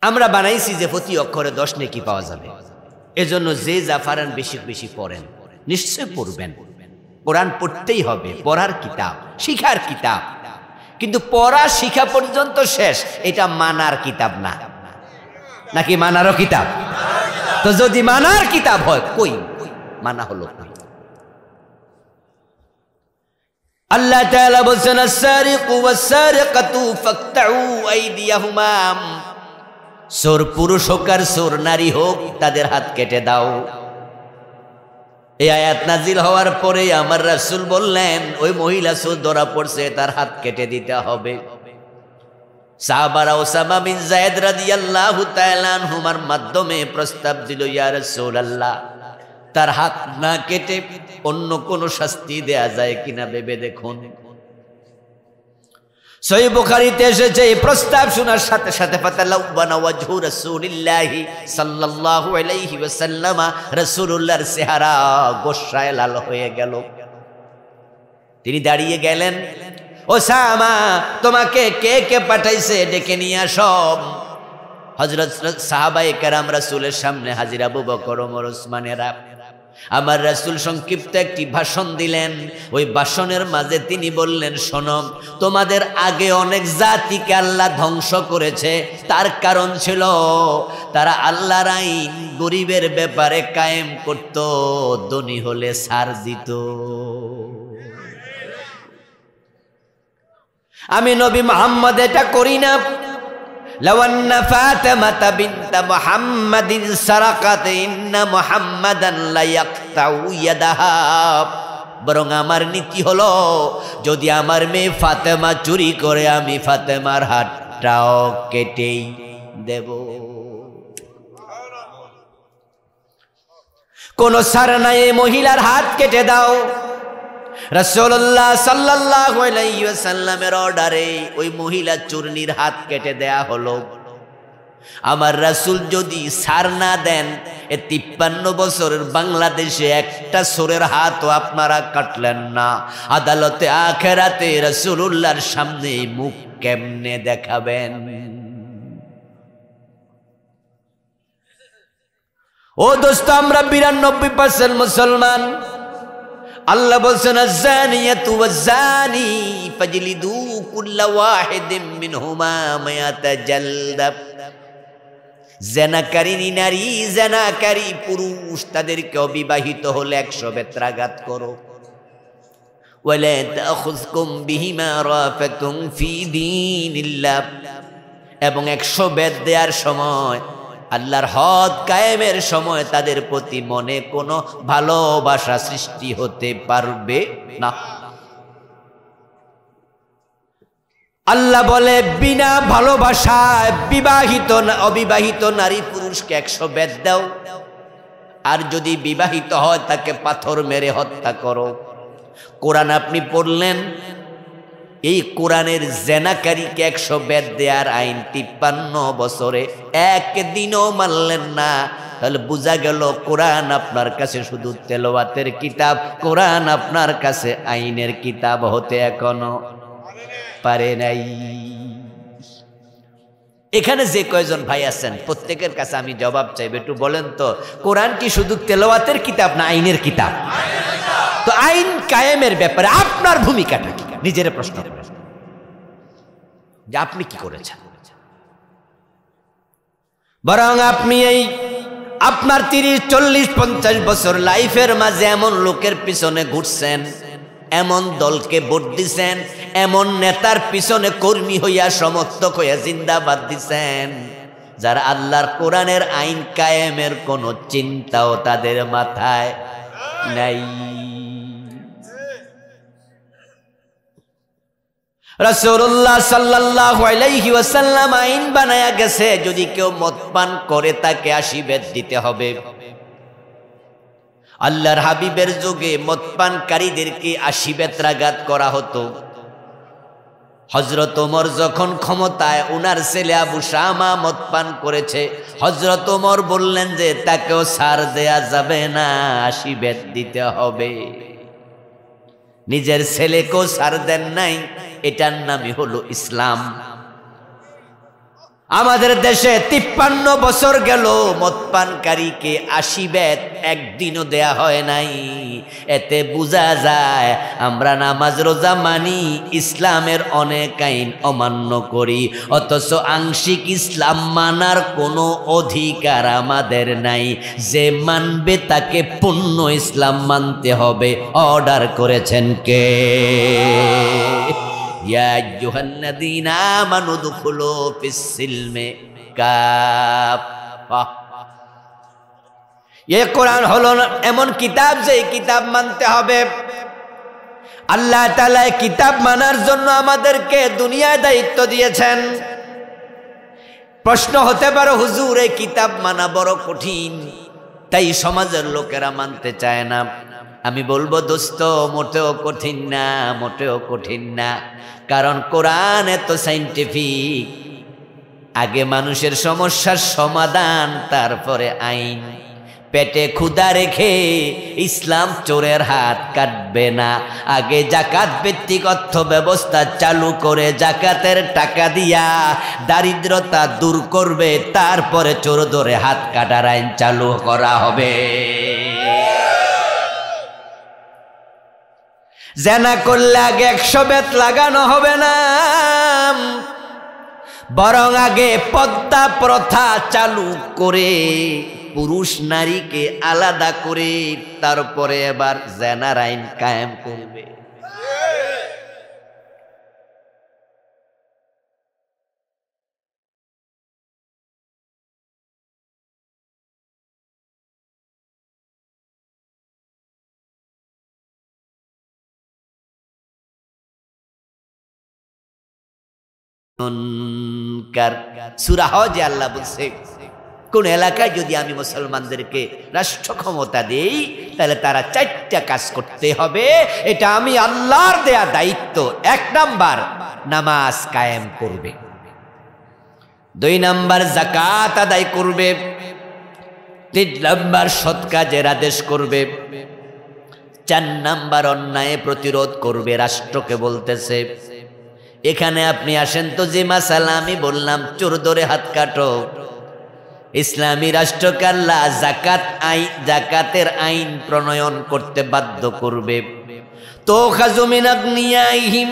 আমরা বানাইছি যে প্রতি অক্ষরে 10 নেকি পাওয়া যাবে। এজন্য যে যা পারেন বেশি বেশি পড়েন, নিশ্চয় পড়বেন। কোরআন পড়তেই হবে, পড়ার কিতাব, শিখার কিতাব। কিন্তু পড়া শিখা পর্যন্ত শেষ, এটা মানার কিতাব না। নাকি মানারও কিতাব? তো যদি মানার কিতাব হয়, কই মানা হলো না? আল্লাহ তাআলা বলেন, আস-সারিকু ওয়াস-সারিকাতু ফাকতাউ আইদিয়াহুমা, চোর পুরুষ হোক আর চোর নারী হোক, তাদের হাত কেটে দাও। এই আয়াত নাজিল হওয়ার পরে আমার রাসূল বললেন, ওই মহিলা চোর ধরা পড়ছে, তার হাত কেটে দিতে হবে। সাহাবারা ওসামা বিন যায়েদ রাদিয়াল্লাহু তাআলা আনহুমার মাধ্যমে প্রস্তাব দিল, ইয়া রাসূলুল্লাহ, তার হাত না কেটে অন্য কোন শাস্তি দেয়া যায় কিনা ভেবে দেখুন। সহিহ বুখারীতে এসেছে, এই প্রস্তাব শোনার সাথে সাথে ফাতালাওয়ানা ওয়াজহু রাসূলিল্লাহি সাল্লাল্লাহু আলাইহি ওয়াসাল্লাম, রাসূলুল্লাহর চেহারা গোসায় লাল হয়ে গেল। তিনি দাঁড়িয়ে গেলেন, ওসামা, তোমাকে কে কে পাঠাইছে? ডেকে নিয়ে আসো। হযরত সাহাবায়ে কেরাম রাসূলের সামনে হাজির, আবু বকর, ওমর, ওসমানেরা। আমার রাসূল সংক্ষিপ্ত একটি ভাষণ দিলেন। ওই ভাষণের মাঝে তিনি বললেন, শোনো, তোমাদের আগে অনেক জাতিকে আল্লাহ ধ্বংস করেছে। তার কারণ ছিল তারা আল্লাহর আইন গরিবের ব্যাপারে কায়েম করত, ধনী হলে ছাড় দিত। আমি নবী মুহাম্মদ এটা করি না। লাওয়ান্না ফাতিমাতা বিনতা মুহাম্মাদিন সারাকাত ইন্না মুহাম্মাদান লা ইয়াকতাউ ইয়াদাহা, বরং আমার নীতি হলো, যদি আমার মেয়ে ফাতেমা চুরি করে, আমি ফাতেমার হাতটাও কেটেই দেব। কোন ছাড় নাই, এই মহিলার হাত কেটে দাও। রাসূলুল্লাহ সাল্লাল্লাহু আলাইহি ওয়াসাল্লামের অর্ডারে ওই মহিলা চূর্ণীর হাত কেটে দেয়া হলো। আমার রাসূল যদি ছাড় না দেন, এ 53 বছরের বাংলাদেশে একটা চোরের হাতও আপনারা কাটলেন না। আদালতে আখিরাতে রাসূলুল্লাহর সামনে মুখ কেমনে দেখাবেন? ও দোস্ত, আমরা 92% মুসলমান। আল্লাহ বলছেন, আয-যানিয়াতু ওয়াজ-যানি ফাজলিদু কুল্লা ওয়াহিদিম মিনহুমা মিয়াতা জালদা। জেনাকারী নারী, জেনাকারী পুরুষ, তাদেরকে অবিবাহিত হলে 100 বেত্রাঘাত করো। ওয়ালা তাখুযকুম বিহিমা রাফাতুন ফি দীনিল্লাহ, এবং 100 বেত দেওয়ার সময়, আল্লাহর হদ কায়েমের সময় তাদের প্রতি মনে কোনো ভালোবাসা সৃষ্টি হতে পারবে না। আল্লাহ বলে বিনা ভালোবাসায় বিবাহিত অবিবাহিত নারী পুরুষকে 100 বেত দাও, আর যদি বিবাহিত হয় তাকে পাথর মেরে হত্যা করো। কোরআন আপনি পড়লেন, এই কোরআনের জেনাকারীকে 100 বেত দেওয়ার আইন 53 বছরে একদিনও মানলেন না। তাহলে বোঝা গেল কোরআন আপনার কাছে শুধু তেলাওয়াতের কিতাব, কোরআন আপনার কাছে আইনের কিতাব হতে এখনো পারে নাই। এখানে যে কয়জন ভাই আছেন প্রত্যেকের কাছে আমি জবাব চাইবে, একটু বলেন তো কোরআন কি শুধু তেলাওয়াতের কিতাব না আইনের কিতাব? তো আইন কায়েমের ব্যাপারে আপনার ভূমিকাটা কি? নিজের প্রশ্ন যে আপনি কি করেছেন। বরং আপনি এই আপনার 30, 40, 50 বছর লাইফের মাঝে এমন লোকের পিছনে ঘুরছেন, এমন দলকে ভোট দিছেন, এমন নেতার পিছনে কর্মী হইয়া সমর্থক হইয়া জিন্দাবাদ দিছেন, যারা আল্লাহর কোরআনের আইন কায়েমের কোনো চিন্তাও তাদের মাথায় নাই। রাসূলুল্লাহ সাল্লাল্লাহু আলাইহি ওয়াসাল্লাম আইন বানায়া গেছে, যদি কেউ মদ পান করে তাকে 80 বেত দিতে হবে। আল্লাহর হাবিবের যুগে মদপানকারীদেরকে 80 বেত্রাঘাত করা হতো। হযরত ওমর যখন ক্ষমতায়, উনার ছেলে আবু শামা মদপান করেছে, হযরত ওমর বললেন যে তাকেও ছাড় দেয়া যাবে না, 80 বেত দিতে হবে। নিজের ছেলেকেও ছাড় দেন নাই, এটার নামই হলো ইসলাম। আমাদের দেশে 53 বছর গেল মদপানকারীকে 80 বেত একদিনও দেয়া হয় নাই। এতে বোঝা যায় আমরা নামাজ রোজা মানি, ইসলামের অনেক আইন অমান্য করি, অথচ আংশিক ইসলাম মানার কোনো অধিকার আমাদের নাই। যে মানবে তাকে পূর্ণ ইসলাম মানতে হবে। অর্ডার করেছেন কে? ইয়া আইয়ুহাল্লাযীনা আমানু দুখুলু ফিস-সিলমি কাফা। এই কোরআন হলো এমন কিতাব যে কিতাব মানতে হবে। আল্লাহ তাআলা কিতাব মানার জন্য আমাদেরকে দুনিয়ায় দায়িত্ব দিয়েছেন। প্রশ্ন হতে পারে হুজুর এই কিতাব মানা বড় কঠিন, তাই সমাজের লোকেরা মানতে চায় না। আমি বলবো দোস্ত, মোটেও কঠিন না, মোটেও কঠিন না। কারণ কোরআন এত সাইন্টিফিক। আগে মানুষের সমস্যার সমাধান, তারপরে আইন। পেটে ক্ষুধা রেখে ইসলাম চোরের হাত কাটবে না। আগে জাকাত ভিত্তিক অর্থ ব্যবস্থা চালু করে জাকাতের টাকা দিয়া দারিদ্রতা দূর করবে, তারপরে চোর ধরে হাত কাটার আইন চালু করা হবে। জেনা করলে আগে 100 বেত লাগানো হবে না, বরং আগে পর্দা প্রথা চালু করে পুরুষ নারীকে আলাদা করে তারপরে এবার জেনার আইন কায়েম করবে। সূরা হজে আল্লাহ বলছে, কোন এলাকায় যদি আমি মুসলমানদেরকে রাষ্ট্র ক্ষমতা দেই তাহলে তারা 4টা কাজ করতে হবে। এটা আমি আল্লাহর দেয়া দায়িত্ব। 1 নাম্বার নামাজ কায়েম করবে, 2 নাম্বার যাকাত আদায় করবে, 3 নাম্বার সৎ কাজের আদেশ করবে, 4 নাম্বার অন্যায় প্রতিরোধ করবে। রাষ্ট্রকে বলতেছে। এখানে আপনি আসেন তো, যে মাসালা আমি বললাম, চোর ধরে হাত কাটো। ইসলামী রাষ্ট্রকে আল্লাহ জাকাতের আইন প্রণয়ন করতে বাধ্য করবে। তুখাযু মিন আগনিয়াইহিম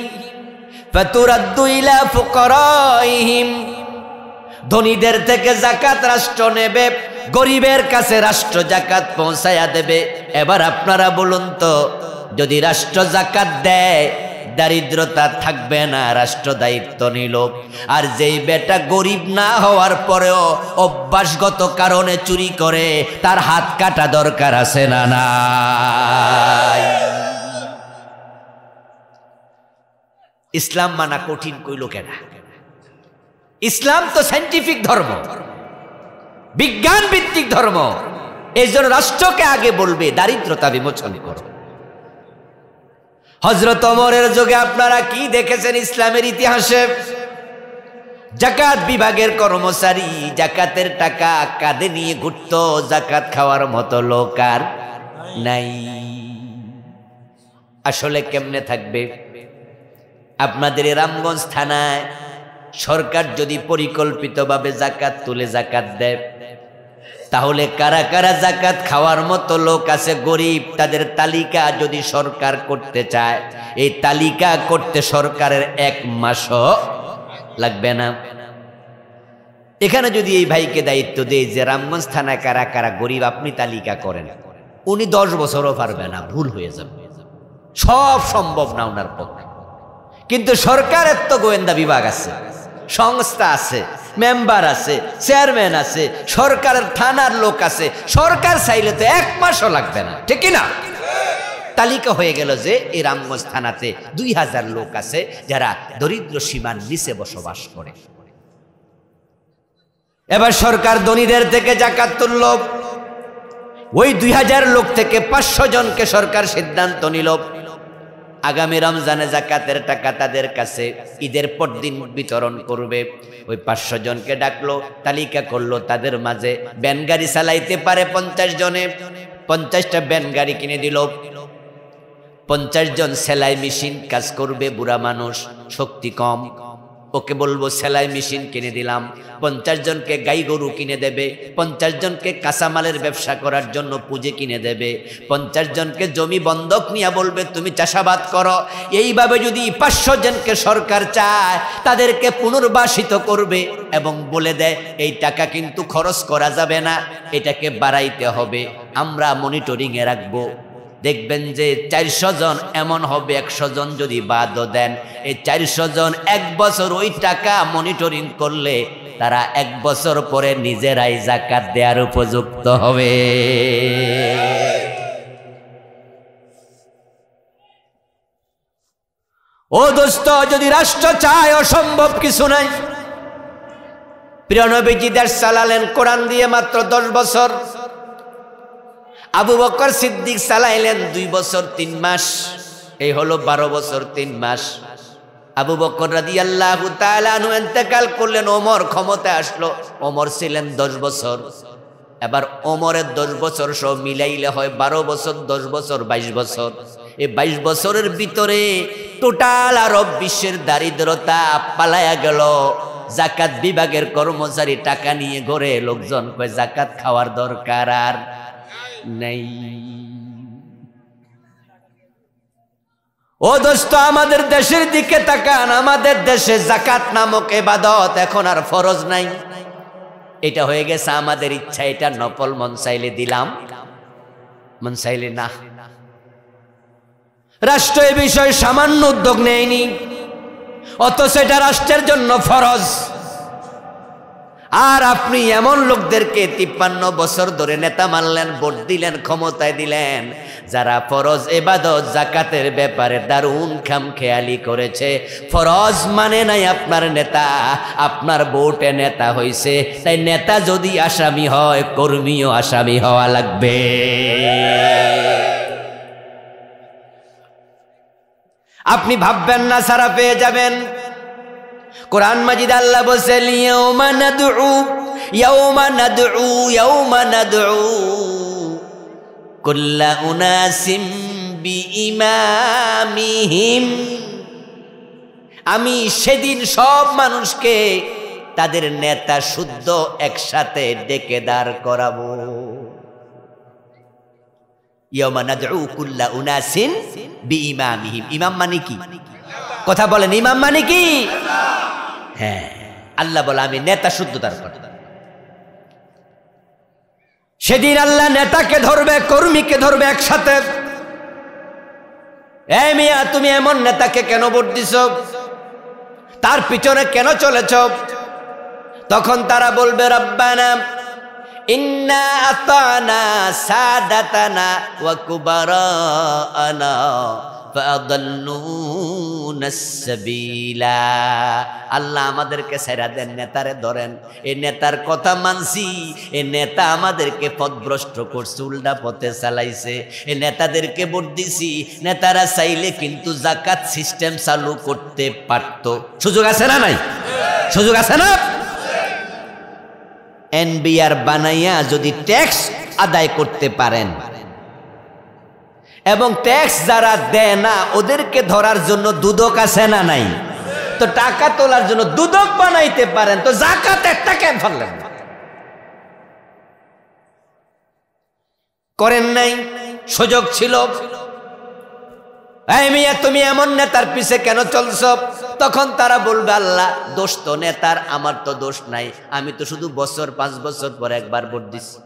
ফাতুরাদ্দু ইলা ফুকারাইহিম ধনীদের থেকে যাকাত রাষ্ট্র নেবে, গরিবের কাছে রাষ্ট্র যাকাত পৌঁছায়া দেবে। এবার আপনারা বলুন তো, যদি রাষ্ট্র যাকাত দেয় দারিদ্রতা থাকবে না, রাষ্ট্র দায়িত্ব নিল। আর যেই বেটা গরিব না হওয়ার পরেও অভ্যাসগত কারণে চুরি করে, তার হাত কাটা দরকার আছে না নাই? ইসলাম মানা কঠিন কইল কেন? ইসলাম তো সায়েন্টিফিক ধর্ম, বিজ্ঞান ভিত্তিক ধর্ম। এই জন্য রাষ্ট্রকে আগে বলবে দারিদ্রতা বিমোচন করো। হযরত ওমরের যুগে আপনারা কি দেখেছেন ইসলামের ইতিহাসে? জাকাত বিভাগের কর্মচারী জাকাতের টাকা কাঁধে নিয়ে ঘুরত, জাকাত খাওয়ার মতো লোক আর নাই। আসলে কেমনে থাকবে? আপনাদের রামগঞ্জ থানায় সরকার যদি পরিকল্পিতভাবে জাকাত তুলে জাকাত দেয়, তাহলে কারা কারা জাকাত খাওয়ার মতো লোক আছে গরিব, তাদের তালিকা যদি সরকার করতে চায়, এই তালিকা করতে সরকারের 1 মাসও লাগবে না। এখানে যদি এই ভাইকে দায়িত্ব দেয় যে রামগঞ্জ থানায় কারা কারা গরিব আপনি তালিকা করেন, উনি 10 বছরও পারবে না, ভুল হয়ে যাবে, সব সম্ভব না ওনার পক্ষে। কিন্তু সরকারের তো গোয়েন্দা বিভাগ আছে, সংস্থা আছে, মেম্বার আছে, চেয়ারম্যান আছে, সরকারের থানার লোক আছে, সরকার চাইলে তো 1 মাসও লাগবে না, ঠিক না? তালিকা হয়ে গেল যে এই রামগঞ্জ থানাতে 2000 লোক আছে যারা দরিদ্র সীমার নিচে বসবাস করে। এবার সরকার ধনীদের থেকে জাকাত তুলল, ওই 2000 লোক থেকে 500 জনকে সরকার সিদ্ধান্ত নিল আগামী রমজানে জাকাতের টাকা তাদের কাছে ঈদের পর দিন বিতরণ করবে। ওই 500 জনকে ডাকলো, তালিকা করলো, তাদের মাঝে ভ্যান গাড়ি চালাইতে পারে 50 জনে, 50টা ভ্যান গাড়ি কিনে দিল। 50 জন সেলাই মেশিন কাজ করবে, বুড়া মানুষ, শক্তি কম, ওকে বলবো সেলাই মেশিন কিনে দিলাম। 50 জনকে গাই গরু কিনে দেবে, 50 জনকে কাঁচামালের ব্যবসা করার জন্য পুঁজি কিনে দেবে, 50 জনকে জমি বন্ধক নিয়ে বলবে তুমি চাষাবাদ করো। এইভাবে যদি 500 জনকে সরকার চায় তাদেরকে পুনর্বাসিত করবে এবং বলে দেয় এই টাকা কিন্তু খরচ করা যাবে না, এটাকে বাড়াইতে হবে, আমরা মনিটরিংয়ে রাখবো। দেখবেন যে 400 জন এমন হবে, 100 জন যদি বাদও দেন, এই 400 জন 1 বছর ওই টাকা মনিটরিং করলে তারা 1 বছর পরে নিজেরাই যাকাত দেওয়ার উপযুক্ত হবে। ও দোস্ত, যদি রাষ্ট্র চায় অসম্ভব কিছু নাই। প্রিয় নবীজি দেশ চালালেন কোরআন দিয়ে মাত্র 10 বছর। আবু বকর সিদ্দিক চালাইলেন 2 বছর 3 মাস, এই হলো 12 বছর 3 মাস। আবু বকর রাদিয়াল্লাহু তাআলা আনহু ইন্তেকাল করলেন, ওমর ক্ষমতায় আসলো, ওমর ছিলেন 10 বছর। এবার ওমরের 10 বছর সব মিলাইলে হয় 12 বছর, 10 বছর 22 বছর। এই 22 বছরের ভিতরে টোটাল আরব বিশ্বের দারিদ্রতা পালায়া গেল। জাকাত বিভাগের কর্মচারী টাকা নিয়ে ঘরে, লোকজন কয় জাকাত খাওয়ার দরকার আর নাই। ও দোস্ত, আমাদের দেশের দিকে তাকান, আমাদের দেশে জাকাত নামক ইবাদত এখন আর ফরজ নাই। এটা হয়ে গেছে আমাদের ইচ্ছা, এটা নফল, মন চাইলে দিলাম, মন চাইলে না। রাষ্ট্র এই বিষয়ে সামান্য উদ্যোগ নেয়নি, অথচ এটা রাষ্ট্রের জন্য ফরজ। আর আপনি এমন লোকদেরকে 53 বছর ধরে নেতা মানলেন, ভোট দিলেন, ক্ষমতায় দিলেন, যারা ফরজ ইবাদত জাকাতের ব্যাপারে দারুণ খামখেয়ালি করেছে। ফরজ মানে নাই আপনার নেতা, আপনার ভোটে নেতা হইছে, তাই নেতা যদি আসামি হয় কর্মীও আসামি হওয়া লাগবে। আপনি ভাববেন না সারা পেয়ে যাবেন। কোরআন মাজিদ আল্লাহ বলছে ইয়াউমা নাদউ কুল্লা উনাসিম বিইমামিহিম। আমি সেদিন সব মানুষকে তাদের নেতা শুদ্ধ একসাথে ডেকে দাঁড় করাবো। ইয়াউমা নাদউ কুল্লা উনাসিন বিইমামিহিম। ইমাম মানে কি? কথা বলেন, ইমাম মানে কি? হ্যাঁ, আল্লাহ বলে আমি নেতা শুদ্ধতার কথা। সেদিন আল্লাহ নেতাকে ধরবে, কর্মীকে ধরবে একসাথে। এই মিয়া, তুমি এমন নেতাকে কেন ভোট দিছ? তার পিছনে কেন চলেছ? তখন তারা বলবে রব্বানা ইন্না আতানা সাদাতানা ওয়া কুবারানা ফাআদাল্লুনাস সাবিলা। আল্লাহ আমাদেরকে ছেড়ে দেন, নেতারে ধরেন। এই নেতার কথা মানছি, এই নেতা আমাদেরকে পথভ্রষ্ট করছে, উল্টা পথে চালাইছে। এই নেতাদেরকে ভোট দিছি, নেতারা চাইলে কিন্তু যাকাত সিস্টেম চালু করতে পারত। সুযোগ আছে না নাই? সুযোগ আছে না? এনবিআর বানাইয়া যদি ট্যাক্স আদায় করতে পারেন এবং ট্যাক্স যারা দেয় না ওদেরকে ধরার জন্য দুদক আছে না নাই? তো টাকা তোলার জন্য দুদক বানাইতে পারেন, তো যাকাত একটা কেন ফেললেন? করেন নাই, সুযোগ ছিল। এই মিয়া, তুমি এমন নেতার পিছে কেন চলছ? তখন তারা বলবে আল্লাহ দোষ তো নেতার, আমার তো দোষ নাই। আমি তো শুধু 5 বছর পর একবার ভোট দিছি,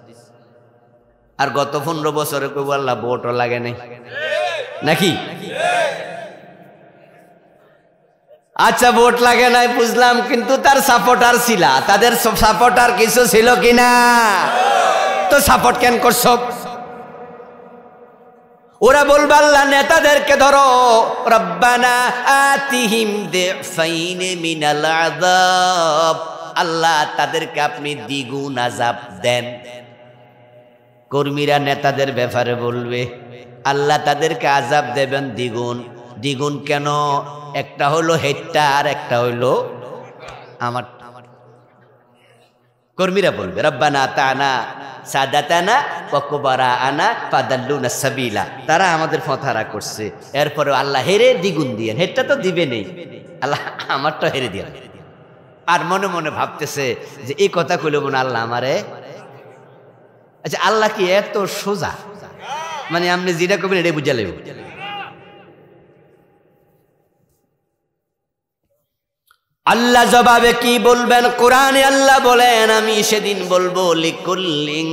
আর গত 15 বছরে কইব আল্লাহ ভোটও লাগে নাই নাকি? আচ্ছা, ভোট লাগে নাই বুঝলাম, কিন্তু তার সাপোর্টার ছিল, তাদের সাপোর্টার কিছু ছিল কিনা? তো সাপোর্ট কেন করছ? ওরা বলবে আল্লাহ নেতাদেরকে ধরো, রব্বানা আতিহিম দিফাইন মিনাল আযাব। আল্লাহ তাদেরকে আপনি দ্বিগুণ আযাব দেন। কর্মীরা নেতাদের ব্যাপারে বলবে আল্লাহ তাদেরকে আযাব দেবেন দ্বিগুণ। দ্বিগুণ কেন? একটা হলো হেডটা আর একটা হইলো আমার। কর্মীরা বলবে রব্বানা আতানা সাদাতানা ওয়া কুবারানা ফাদাল্লুনা সাবিলা। তারা আমাদের ফথারা করছে, এরপরে আল্লাহ হেরে দ্বিগুণ দিয়ে। হেডটা তো দিবে নেই, আল্লাহ আমারটা হেরে দিয়ে। আর মনে মনে ভাবতেছে যে এই কথা কইলে মনে আল্লাহ আমারে। আচ্ছা, আল্লাহ কি এত সোজা? মানে আপনি যেটা করবেন এটাই বুঝা লেব। আল্লাহ জবাবে কি বলবেন? কোরআনে আল্লাহ বলেন আমি সেদিন বলবো লিকুল্লিন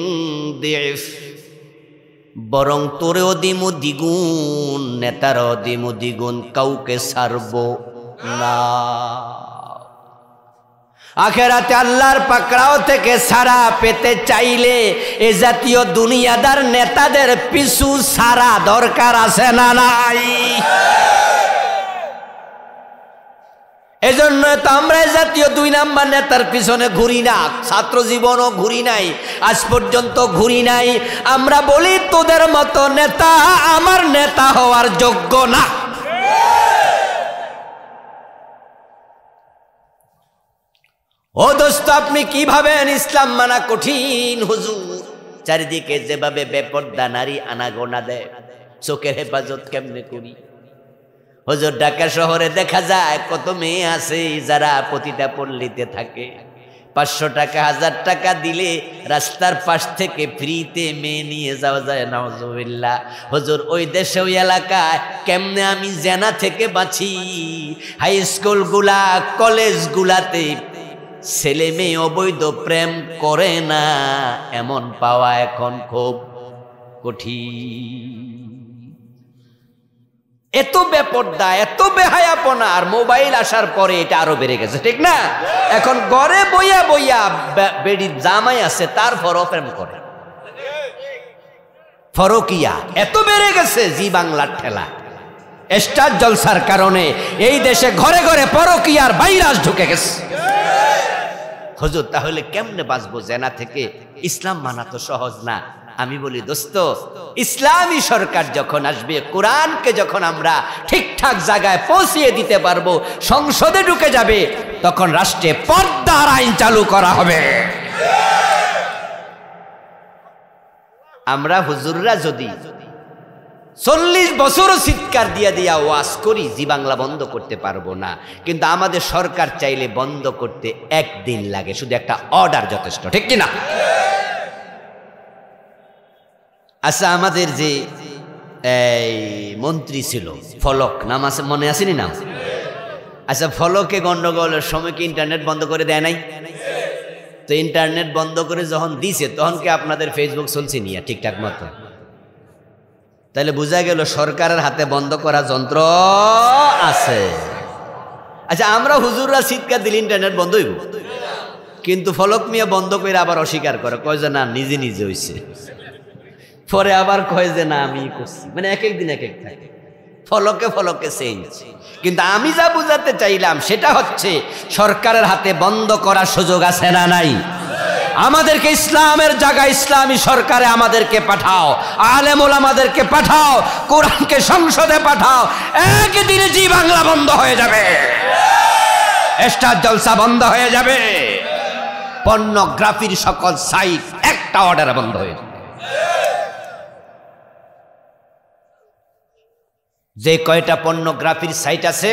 দিফ, বরং তোরেও দিমু দ্বিগুণ, নেতারও দিমু দ্বিগুণ, কাউকে ছাড়বো না। আখেরাতে আল্লাহর পাকড়াও থেকে ছাড়া পেতে চাইলে এ জাতীয় দুনিয়াদার নেতাদের পিছু ছাড়া দরকার আছে না নাই? এজন্য তো আমরা জাতীয় 2 নাম্বার নেতার পিছনে ঘুরি না। ছাত্র জীবনও ঘুরি নাই, আজ পর্যন্ত ঘুরি নাই। আমরা বলি তোদের মতো নেতা আমার নেতা হওয়ার যোগ্য না। ও দোস্ত, আপনি কি ভাবেন ইসলাম মানা কঠিন? হুজুর, চারিদিকে যেভাবে বেপর্দা নারী আনাগোনা দেয়, চোখের হেফাজত কেমনে করি? হুজুর, ঢাকা শহরে দেখা যায় কত মেয়ে আছে যারা প্রতিটা পল্লীতে থাকে। 500 টাকা 1000 টাকা দিলে রাস্তার পাশ থেকে ফ্রিতে মেয়ে নিয়ে যাওয়া যায়। নাউজুবিল্লাহ। হুজুর, ওই দেশে ওই এলাকায় কেমনে আমি জেনা থেকে বাঁচি? হাই স্কুল গুলা, কলেজ গুলাতে ছেলে মেয়ে অবৈধ প্রেম করে না, এমন পাওয়া এখন খুব কঠিন। এত বেপর্দা, এত বেহায়াপনা, আর মোবাইল আসার পরে এটা আরো বেড়ে গেছে, ঠিক না? এখন ঘরে বইয়া বইয়া বেড়ি জামাই আছে, তারপরও প্রেম করে। ফরকিয়া এত বেড়ে গেছে, জি বাংলার ঠেলা, স্টার জলসার কারণে এই দেশে ঘরে ঘরে পরকিয়ার ভাইরাস ঢুকে গেছে। হুজুর, তাহলে কেমনে বাঁচবো জেনা থেকে? ইসলাম মানা তো সহজ না। আমি বলি দোস্ত, ইসলামী সরকার যখন আসবে, কোরআনকে যখন আমরা ঠিকঠাক জায়গায় পৌঁছিয়ে দিতে পারবো, সংসদে ঢুকে যাবে, তখন রাষ্ট্রে পর্দার আইন চালু করা হবে। আমরা হুজুররা যদি 40 বছরও চিৎকার দিয়া দিয়া ওয়াজ করি, জি বাংলা বন্ধ করতে পারবো না, কিন্তু আমাদের সরকার চাইলে বন্ধ করতে 1 দিন লাগে, শুধু একটা অর্ডার যথেষ্ট, ঠিক কিনা? আচ্ছা, আমাদের যে এই মন্ত্রী ছিল ফলক, নাম আছে, মনে আসেনি নাম? আচ্ছা, ফলকে গন্ডগোলের সময় কি ইন্টারনেট বন্ধ করে দেয় নাই? তো ইন্টারনেট বন্ধ করে যখন দিছে তখন কি আপনাদের ফেসবুক চলছে নিয়ে ঠিকঠাক মতো? তাহলে বোঝা গেল সরকারের হাতে বন্ধ করা যন্ত্র আছে। আচ্ছা, আমরা হুজুররা চিৎকার দিলে ইন্টারনেট বন্ধ হইব, কিন্তু ফলক মিয়া বন্ধ করে আবার অস্বীকার করে, কয় যে না নিজে নিজে হইছে, পরে আবার কয় যে না আমি করছি। মানে এক এক দিন এক এক থাকে, ফলকে ফলকে চেঞ্জ। কিন্তু আমি যা বুঝাতে চাইলাম সেটা হচ্ছে সরকারের হাতে বন্ধ করার সুযোগ আছে না নাই? আমাদেরকে ইসলামের জায়গায় ইসলামী সরকারে আমাদেরকে পাঠাও, আলেম ওলামাদেরকে পাঠাও, কোরআনকে সংসদে পাঠাও, একদিনে জি বাংলা বন্ধ হয়ে যাবে, স্টার জলসা বন্ধ হয়ে যাবে, পর্নোগ্রাফির সকল সাইট একটা অর্ডারে বন্ধ হয়ে যাবে। যে কয়টা পর্নোগ্রাফির সাইট আছে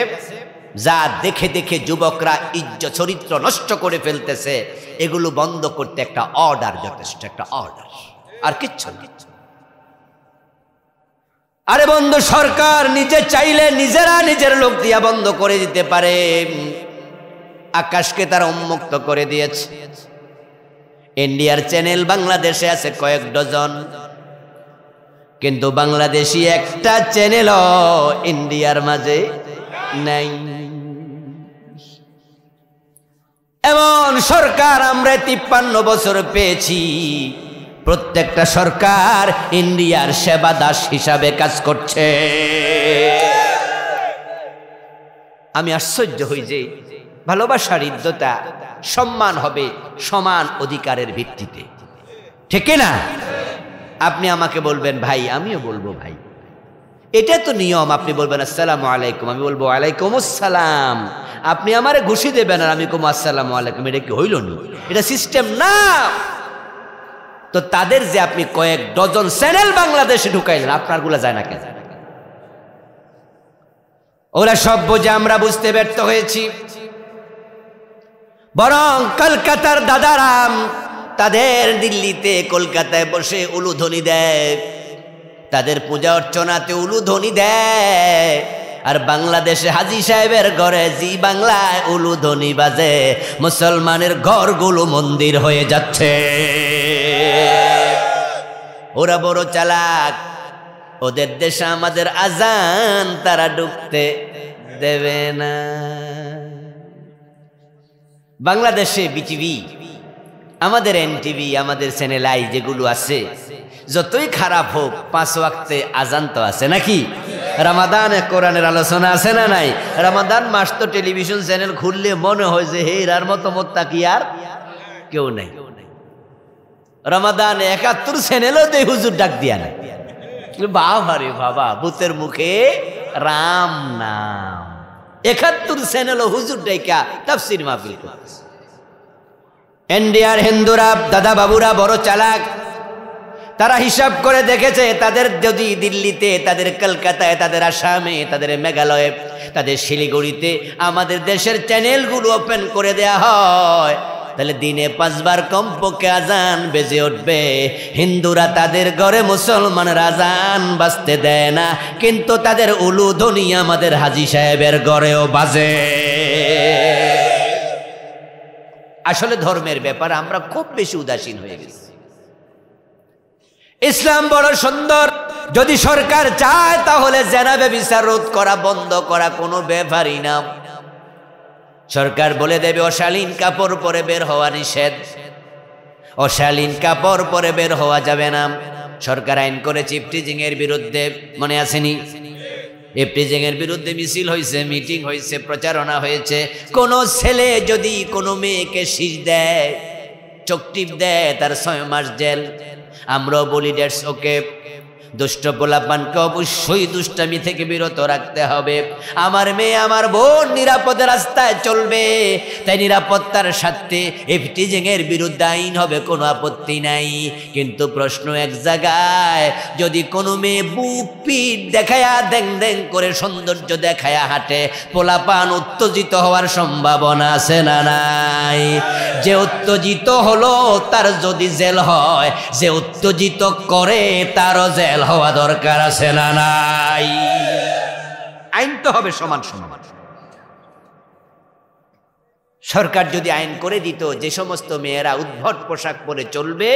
যা দেখে দেখে যুবকরা ইজ্জত চরিত্র নষ্ট করে ফেলতেছে, এগুলো বন্ধ করতে একটা অর্ডার যথেষ্ট, একটা অর্ডার, আর কিচ্ছু না। আরে বন্ধু, সরকার নিজে চাইলে নিজেরা নিজের লোক দিয়া বন্ধ করে দিতে পারে। আকাশকে তারা উন্মুক্ত করে দিয়েছে। ইন্ডিয়ার চ্যানেল বাংলাদেশে আছে কয়েক ডজন, কিন্তু বাংলাদেশি একটা চ্যানেলও ইন্ডিয়ার মাঝে নাই। এমন সরকার আমরা 53 বছর পেয়েছি, প্রত্যেকটা সরকার ইন্ডিয়ার সেবা দাস হিসাবে কাজ করছে। আমি আশ্চর্য হই যে ভালোবাসার ইদ্যতা সম্মান হবে সমান অধিকারের ভিত্তিতে, ঠিক না? আপনি আমাকে বলবেন ভাই, আমিও বলবো ভাই, এটা তো নিয়ম। আপনি বলবেন আসসালামু আলাইকুম, আমি বলবো ওয়ালাইকুম আসসালাম। আপনি আমারে ঘুষি দেবেন আর আমি কম আসসালামু আলাইকুম, এটা কি হইল না? এটা সিস্টেম না। তো তাদের যে আপনি কয়েক ডজন চ্যানেল বাংলাদেশে ঢুকাইলেন, আপনারগুলা যায় না কেন? ওরা সব বোঝে, আমরা বুঝতে ব্যর্থ হয়েছি। বরং কলকাতার দাদারাম তাদের দিল্লিতে কলকাতায় বসে উলুধ্বনি দেয়, তাদের পূজা অর্চনাতে উলুধ্বনি দেয়, আর বাংলাদেশে হাজী সাহেবের ঘরে জি বাংলায় উলুধ্বনি বাজে, মুসলমানের ঘরগুলো মন্দির হয়ে যাচ্ছে। ওরা বড় চালাক, ওদের দেশে আমাদের আজান তারা ঢুকতে দেবে না। বাংলাদেশে বিটিভি, আমাদের এনটিভি, আমাদের চ্যানেল আই যেগুলো আছে, যতই খারাপ হোক 5 ওয়াক্তে আজান তো আছে নাকি? রমাদানে কোরআনের আলোচনা আছে না নাই? রমাদান মাস তো টেলিভিশন চ্যানেল খুললে মনে হয় যে হে এর মতো মোত্তাকি আর কেউ নাই। রমাদানে 71 চ্যানেলও দেই হুজুর ডাক দিয়া নাই। বাবা রে বাবা, ভূতের মুখে রাম নাম। 71 চ্যানেলও হুজুর ডাইকা তাফসীর মাহফিল করতেছে। ইন্ডিয়ার হিন্দুরা, দাদা বাবুরা বড় চালাক, তারা হিসাব করে দেখেছে তাদের যদি দিল্লিতে, তাদের কলকাতায়, তাদের আসামে, তাদের মেঘালয়ে, তাদের শিলিগুড়িতে আমাদের দেশের চ্যানেলগুলো ওপেন করে দেয়া হয়, তাহলে দিনে 5 বার কমপক্ষে আজান বেজে উঠবে। হিন্দুরা তাদের ঘরে মুসলমানরা আজান বাজতে দেয় না, কিন্তু তাদের উলুধ্বনি আমাদের হাজী সাহেবের ঘরেও বাজে। আসলে ধর্মের ব্যাপারে আমরা খুব বেশি উদাসীন হয়ে গেছি। ইসলাম বড় সুন্দর, যদি সরকার চায় তাহলে জেনা ব্যভিচার রোধ করা, বন্ধ করা কোনো ব্যাপারই না। সরকার বলে দেবে অশালীন কাপড় পরে বের হওয়া নিষেধ, অশালীন কাপড় পরে বের হওয়া যাবে না। সরকার আইন করেছে ইফটিজিং এর বিরুদ্ধে, মনে আসেনি? ইফটিজিং এর বিরুদ্ধে মিছিল হয়েছে, মিটিং হয়েছে, প্রচারণা হয়েছে। কোন ছেলে যদি কোনো মেয়েকে শীষ দেয়, চোখ টিপ দেয়, তার 6 মাস জেল। আমরাও বলি দ্যাটস ওকে। দুষ্ট পোলাপানকে অবশ্যই দুষ্টামি থেকে বিরত রাখতে হবে। আমার মেয়ে, আমার বোন নিরাপদে রাস্তায় চলবে, তাই নিরাপত্তার সাথে ইফটিজিং এর বিরুদ্ধে আইন হবে, কোনো আপত্তি নাই। কিন্তু প্রশ্ন এক জায়গায়, যদি কোনো মেয়ে বুক পিঠ দেখায়া দেং দেং করে সৌন্দর্য দেখায়া হাঁটে, পোলাপান উত্তেজিত হওয়ার সম্ভাবনা আছে না নাই? যে উত্তেজিত হলো তার যদি জেল হয়, যে উত্তেজিত করে তারও জেল হওয়া দরকার আছে না নাই? আইন তো হবে সমান সমান। সরকার যদি আইন করে দিত যে সমস্ত মেয়েরা উদ্ভট পোশাক পরে চলবে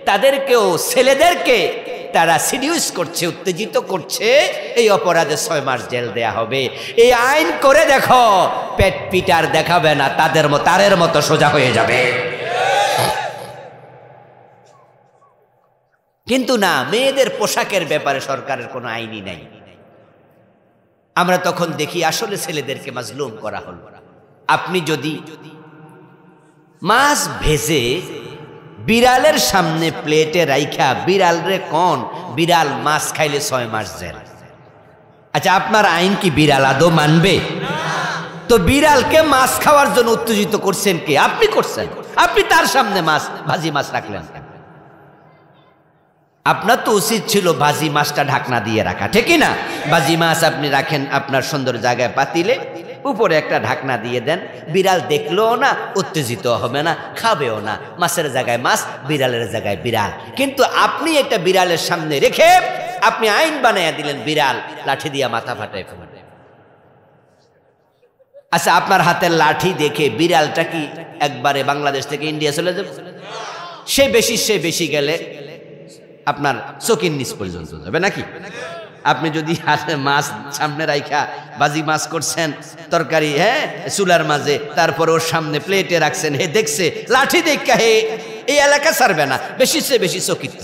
তাদেরকেও, ছেলেদেরকে তারা সিডিউস করছে, উত্তেজিত করছে, এই অপরাধে 6 মাস জেল দেয়া হবে। এই আইন করে দেখো, পেট পিটার দেখাবে না, তারের মতো সোজা হয়ে যাবে। কিন্তু না, মেয়েদের পোশাকের ব্যাপারে সরকারের কোনো আইনই নাই। আমরা তখন দেখি আসলে ছেলেদেরকে মাজলুম করা হল। আপনি যদি মাছ ভেজে বিড়ালের সামনে প্লেটে রাইখা বিড়াল রে কোন বিড়াল মাছ খাইলে 6 মাস জেল, আচ্ছা আপনার আইন কি বিড়াল আদৌ মানবে? তো বিড়ালকে মাছ খাওয়ার জন্য উত্তেজিত করছেন কে? আপনি করছেন। আপনি তার সামনে ভাজি মাছ রাখলেন। আপনার তো উচিত ছিল ভাজি মাছটা ঢাকনা দিয়ে রাখা, ঠিকই না? ভাজি মাছ আপনি রাখেন আপনার সুন্দর জায়গায় পাতিলে, উপরে একটা ঢাকনা দিয়ে দেন, বিড়াল দেখলেও না, উত্তেজিত হবে না, খাবেও না। মাছের জায়গায় মাছ, বিড়ালের জায়গায় বিড়াল। কিন্তু আপনি এটা বিড়ালের সামনে রেখে আপনি আইন বানাইয়া দিলেন, বিড়াল লাঠি দিয়ে মাথা ফাটায় ফেলে। আচ্ছা আপনার হাতের লাঠি দেখে বিড়ালটা কি একবারে বাংলাদেশ থেকে ইন্ডিয়া চলে যাবে? সে বেশি গেলে আপনার চোখের নিচ পর্যন্ত যাবে নাকি? আপনি যদি মাছ সামনে রাইখা বাজি মাছ করছেন তরকারি, হ্যাঁ, চুলার মাঝে, তারপর ওর সামনে প্লেটে রাখছেন, হে দেখছে, লাঠি দেখা হে এই এলাকা ছাড়বে না, বেশি চকিত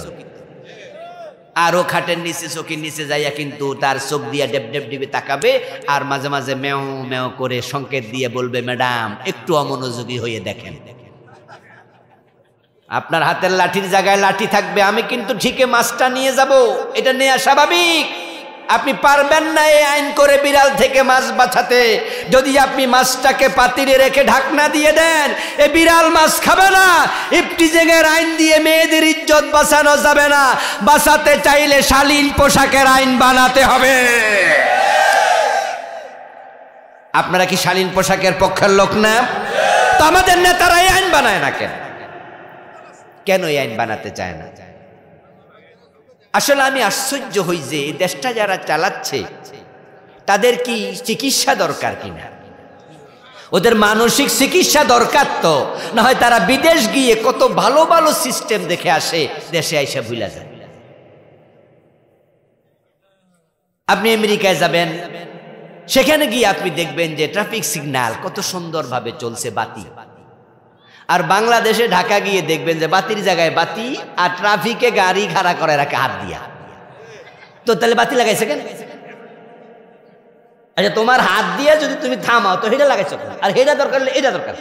আরো খাটের নিচে, চোখের নিচে যাইয়া কিন্তু তার চোখ দিয়া ডেব ডিবে তাকাবে, আর মাঝে মাঝে মেও মেও করে সংকেত দিয়ে বলবে, ম্যাডাম একটু অমনোযোগী হয়ে দেখেন। আপনার হাতের লাঠির জায়গায় লাঠি থাকবে, আমি কিন্তু ঠিকই মাছটা নিয়ে যাব, এটা নেওয়া স্বাভাবিক। আপনি পারবেন না এই আইন করে বিড়াল থেকে মাছ বাঁচাতে। যদি আপনি মাছটাকে পাতিলে রেখে ঢাকনা দিয়ে দেন, এ বিড়াল মাছ খাবে না। ইফটিজিংয়ের আইন দিয়ে মেয়েদের ইজ্জত বাঁচানো যাবে না। বাঁচাতে চাইলে শালীন পোশাকের আইন বানাতে হবে। আপনারা কি শালীন পোশাকের পক্ষের লোক না? তো আমাদের নেতারা এই আইন বানায় না কেন এই আইন বানাতে চায় না? আসলে আমি আশ্চর্য হই যে এই দেশটা যারা চালাচ্ছে তাদের কি চিকিৎসা দরকার কিনা? ওদের মানসিক চিকিৎসা দরকার তো, না হয় তারা বিদেশ গিয়ে কত ভালো ভালো সিস্টেম দেখে আসে, দেশে আইসা ভুলা যায়। আপনি আমেরিকায় যাবেন, সেখানে গিয়ে আপনি দেখবেন যে ট্রাফিক সিগন্যাল কত সুন্দরভাবে চলছে, বাতি। আর বাংলাদেশে ঢাকা গিয়ে দেখবেন যে বাতির জায়গায় বাতি, আর ট্রাফিকে গাড়ি খাড়া করে রাখে হাত দিয়া। তো তাহলে বাতি লাগাইছে কেন? আচ্ছা তোমার হাত দিয়ে যদি তুমি থামাও তো হেটা লাগাইছো, আর হেটা দরকার, এটা দরকার।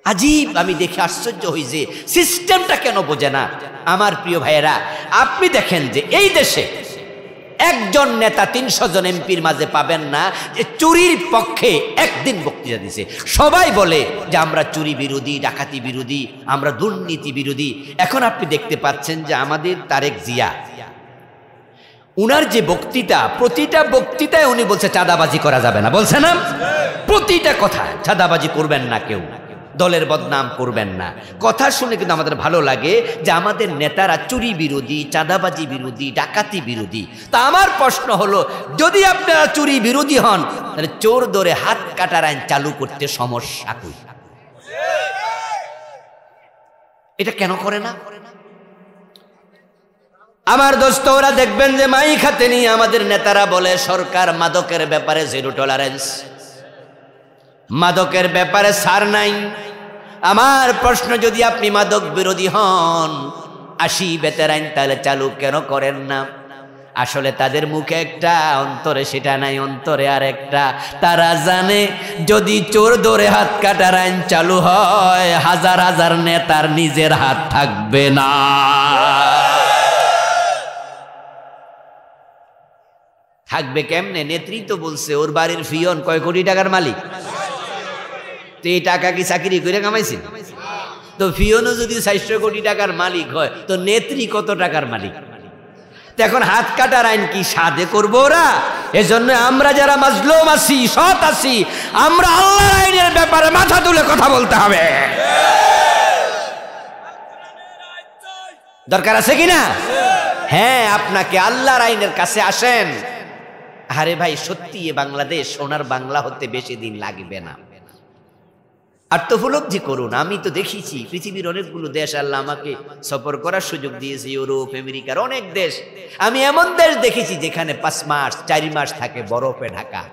আজীব, আমি দেখে আশ্চর্য হই যে সিস্টেমটা কেন বোঝে না। আমার প্রিয় ভাইয়েরা, আপনি দেখেন যে এই দেশে একজন নেতা 300 জন এমপির মাঝে পাবেন না যে চুরির পক্ষে একদিন বক্তৃতা দিছে। সবাই বলে যে আমরা চুরি বিরোধী, ডাকাতি বিরোধী, আমরা দুর্নীতি বিরোধী। এখন আপনি দেখতে পাচ্ছেন যে আমাদের তারেক জিয়া, উনার যে বক্তৃতা, প্রতিটা বক্তৃতায় উনি বলছে চাঁদাবাজি করা যাবে না, বলছে না? প্রতিটা কথা, চাঁদাবাজি করবেন না, কেউ দলের বদনাম করবেন না। কথা শুনে কিন্তু আমাদের ভালো লাগে যে আমাদের নেতারা চুরি বিরোধী, চাঁদাবাজি বিরোধী, ডাকাতি বিরোধী। তা আমার প্রশ্ন হলো, যদি আপনারা চুরি বিরোধী হন, তাহলে চোর ধরে হাত কাটার আইন চালু করতে সমস্যা কই? এটা কেন করে না? আমার দোস্ত, ওরা দেখবেন যে মাই খাতে নিয়ে আমাদের নেতারা বলে সরকার মাদকের ব্যাপারে 0 টলারেন্স, মাদকের ব্যাপারে ছাড় নাই। আমার প্রশ্ন, যদি আপনি মাদক বিরোধী হন, 80 বেতের আইন তাহলে চালু কেন করেন না? আসলে তাদের মুখে একটা, অন্তরে সেটা নাই, অন্তরে আর একটা। তারা জানে যদি চোর ধরে হাত কাটার আইন চালু হয়, হাজার হাজার নেতার নিজের হাত থাকবে না। থাকবে কেমনে? নেতৃত্ব বলছে ওর বাড়ির ফিয়ন কয় কোটি টাকার মালিক। তো এই টাকা কি চাকরি করে কামাইছে? তো ফিয়নও যদি 400 কোটি টাকার মালিক হয়, তো নেত্রী কত টাকার মালিক? তো এখন হাত কাটার আইন কি সাধে করবো ওরা? এজন্য আমরা যারা মাজলুম আছি, সৎ আছি, আমরা আল্লাহর আইনের ব্যাপারে মাথা তুলে কথা বলতে হবে। দরকার আছে কিনা? হ্যাঁ, আপনাকে আল্লাহর আইনের কাছে আসেন। আরে ভাই, সত্যি এ বাংলাদেশ সোনার বাংলা হতে বেশি দিন লাগবে না। আর তো উপলব্ধি করুন, আমি তো দেখেছি পৃথিবীর অনেকগুলো দেশ আল্লাহ আমাকে সফর করার সুযোগ দিয়েছে, ইউরোপ আমেরিকার অনেক দেশ। আমি এমন দেশ দেখেছি যেখানে 5 মাস 4 মাস থাকে বরফে ঢাকা।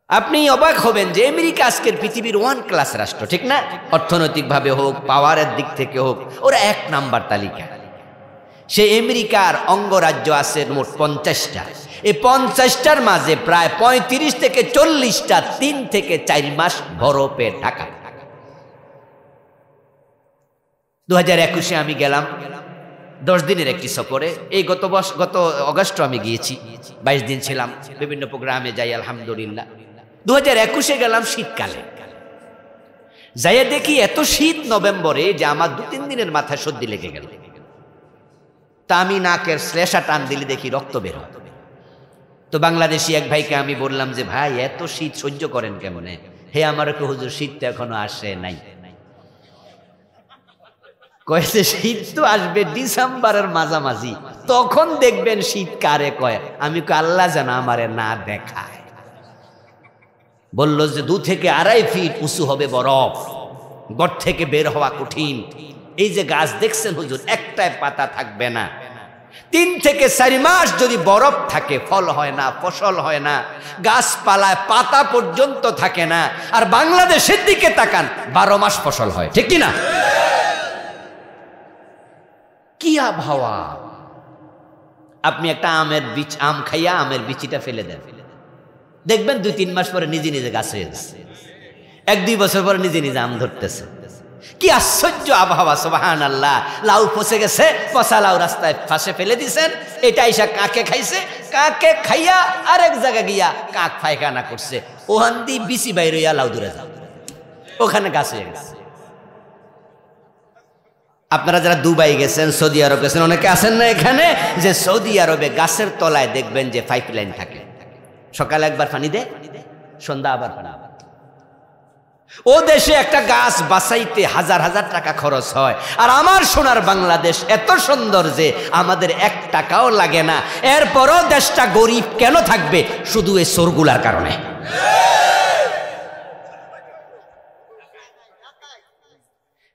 আপনি অবাক হবেন যে আমেরিকা আজকের পৃথিবীর 1 ক্লাস রাষ্ট্র, ঠিক না? অর্থনৈতিকভাবে হোক, পাওয়ারের দিক থেকে হোক, ওরা 1 নাম্বার তালিকা। সে আমেরিকার অঙ্গরাজ্য আছে মোট 50টা। এই 50টার মাঝে প্রায় 35 থেকে 40টা 3 থেকে 4 মাস বরফে ঢাকা। 2021-এ আমি গেলাম 10 দিনের একটি সফরে। এই গত অগস্টে আমি গিয়েছি, 22 দিন ছিলাম, বিভিন্ন প্রোগ্রামে যাই আলহামদুলিল্লাহ। 2021-এ গেলাম শীতকালে, যাইয়া দেখি এত শীত নভেম্বরে যে আমার 2-3 দিনের মাথায় সর্দি লেগে গেল। তা আমি নাকের শ্লেষা টান দিলে দেখি রক্ত বের হয়। তো বাংলাদেশি এক ভাইকে আমি বললাম যে ভাই এত শীত সহ্য করেন কেমনে? হে আমার কে হুজুর, শীত তো এখনো আসে নাই। কয়েছে শীত তো আসবে ডিসেম্বরের মাঝামাঝি, তখন দেখবেন শীত কারে কয়। আমি কই আল্লাহ যেন আমারে না দেখায়। বলল যে 2 থেকে 2.5 ফিট উঁচু হবে বরফ, গড় থেকে বের হওয়া কঠিন। এই যে গাছ দেখছেন হুজুর, একটাই পাতা থাকবে না। 3 থেকে 4 মাস যদি বরফ থাকে, ফল হয় না, ফসল হয় না, গাছপালায় পাতা পর্যন্ত থাকে না। আর বাংলাদেশের দিকে তাকান, 12 মাস ফসল হয়, ঠিক কিনা? কি আবহাওয়া! আপনি একটা আম খাইয়া আমের বিচিটা ফেলে দেন, দেখবেন 2-3 মাস পরে নিজে নিজে গাছ হয়ে যাচ্ছে, 1-2 বছর পরে নিজে নিজে আম ধরতেছে। কি আশ্চর্য আবহাওয়া! সুবহানাল্লাহ। লাউ পচে গেছে, পচা লাউ রাস্তায় পাশে ফেলে দিছেন, এটা এসে কাকে খাইছে, কাকে খাইয়া আরেক জায়গা গিয়া কাক পায়খানা করছে, ওখান দিয়ে বিচি বাইর হইয়া লাউ দূরে যাও, ওখানে গাছ হয়ে গেছে। আপনারা যারা দুবাই গেছেন, সৌদি আরব গেছেন, অনেকে আছেন না এখানে, যে সৌদি আরবে গাছের তলায় দেখবেন যে পাইপলাইন থাকে, সকালে একবার পানি দেয়, সন্ধ্যা আবার পানি। ও দেশে একটা গাছ বাঁচাইতে হাজার হাজার টাকা খরচ হয়। আর আমার সোনার বাংলাদেশ এত সুন্দর যে আমাদের 1 টাকাও লাগে না। এরপরও দেশটা গরিব কেন থাকবে? শুধু এই চোরগুলার কারণে।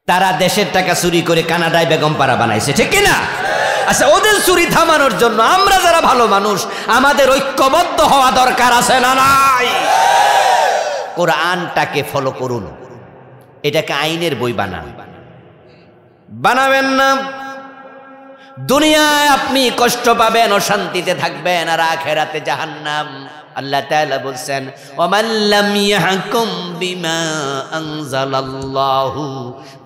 তারা দেশের টাকা চুরি করে কানাডায় বেগমপাড়া বানাইছে, ঠিক কিনা? আচ্ছা, ওদের চুরি থামানোর জন্য আমরা যারা ভালো মানুষ, আমাদের ঐক্যবদ্ধ হওয়া দরকার আছে না নাই? কোরআনটাকে ফলো করুন, এটাকে আইনের বই বানাবেন না। দুনিয়ায় আপনি কষ্ট পাবেন, অশান্তিতে থাকবেন, আর আখিরাতে জাহান্নাম। আল্লাহ তাআলা বলছেন, ওয়ামান লাম ইয়াহকুম বিমা আনজালাল্লাহু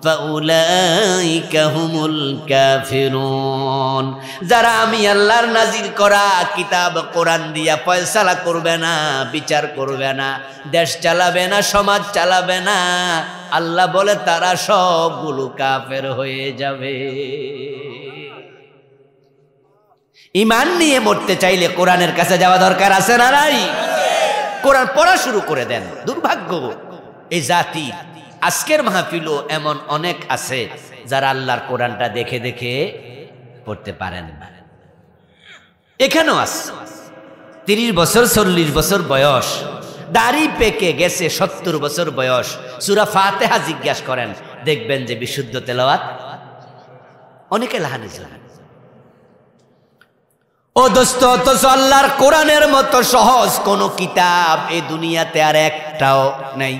ফাউলাইকা হুমুল কাফিরুন। যারা আমি আল্লাহর নাজিল করা কিতাব কোরআন দিয়া ফয়সালা করবে না, বিচার করবে না, দেশ চালাবে না, সমাজ চালাবে না, আল্লাহ বলে তারা সবগুলো কাফের হয়ে যাবে। ঈমান নিয়ে মরতে চাইলে কোরআনের কাছে যাওয়া দরকার আছে না নাই? কোরআন পড়া শুরু করে দেন। দুর্ভাগ্য এই জাতি, আজকের মাহফিলও এমন অনেক আছে যারা আল্লাহর কোরআনটা দেখে দেখে পড়তে পারেন না। এখানেও আছে 30 বছর 40 বছর বয়স, দাড়ি পেকে গেছে 70 বছর বয়স, সূরা ফাতিহা জিজ্ঞাসা করেন, দেখবেন যে বিশুদ্ধ তেলাওয়াত অনেকে লাহানি জানেন। ও দোস্ত, অথচ আল্লাহর কোরআনের মতো সহজ কোন কিতাব এই দুনিয়াতে আর একটাও নাই।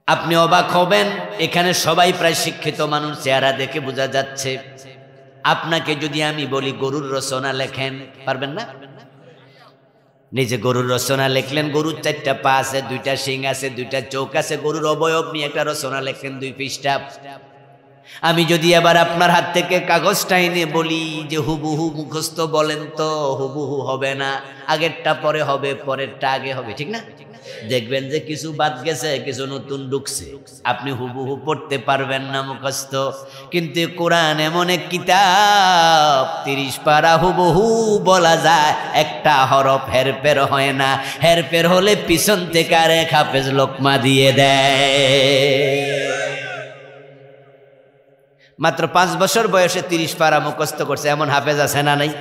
আপনি অবাক হবেন, এখানে সবাই প্রায় শিক্ষিত মানুষ, চেহারা দেখে বোঝা যাচ্ছে। আপনাকে যদি আমি বলি গরুর রচনা লেখেন, পারবেন না? নিজে গরুর রচনা লিখলেন, গরুর 4টা পা আছে, 2টা শিং আছে, 2টা চোখ আছে, গরুর অবয়ব নিয়ে একটা রচনা লিখলেন 2 পৃষ্ঠা। আমি যদি এবার আপনার হাত থেকে কাগজটা এনে বলি যে হুবহু মুখস্থ বলেন, তো হুবহু হবে না, আগেরটা পরে হবে, পরেরটা আগে হবে, ঠিক না? দেখবেন যে কিছু বাদ গেছে, কিছু নতুন ঢুকছে, আপনি হুবহু পড়তে পারবেন না মুখস্থ। কিন্তু কোরআন এমন এক কিতাব, 30 পারা হুবহু বলা যায়, একটা হরফ হেরফের হয় না, হেরফের হলে পিছন থেকে আরেক হাফেজ লোকমা দিয়ে দেয়। মাত্র 5 বছর বয়সে 30 পারা মুখস্থ করছে, এমন হাফেজ আছে না নাই?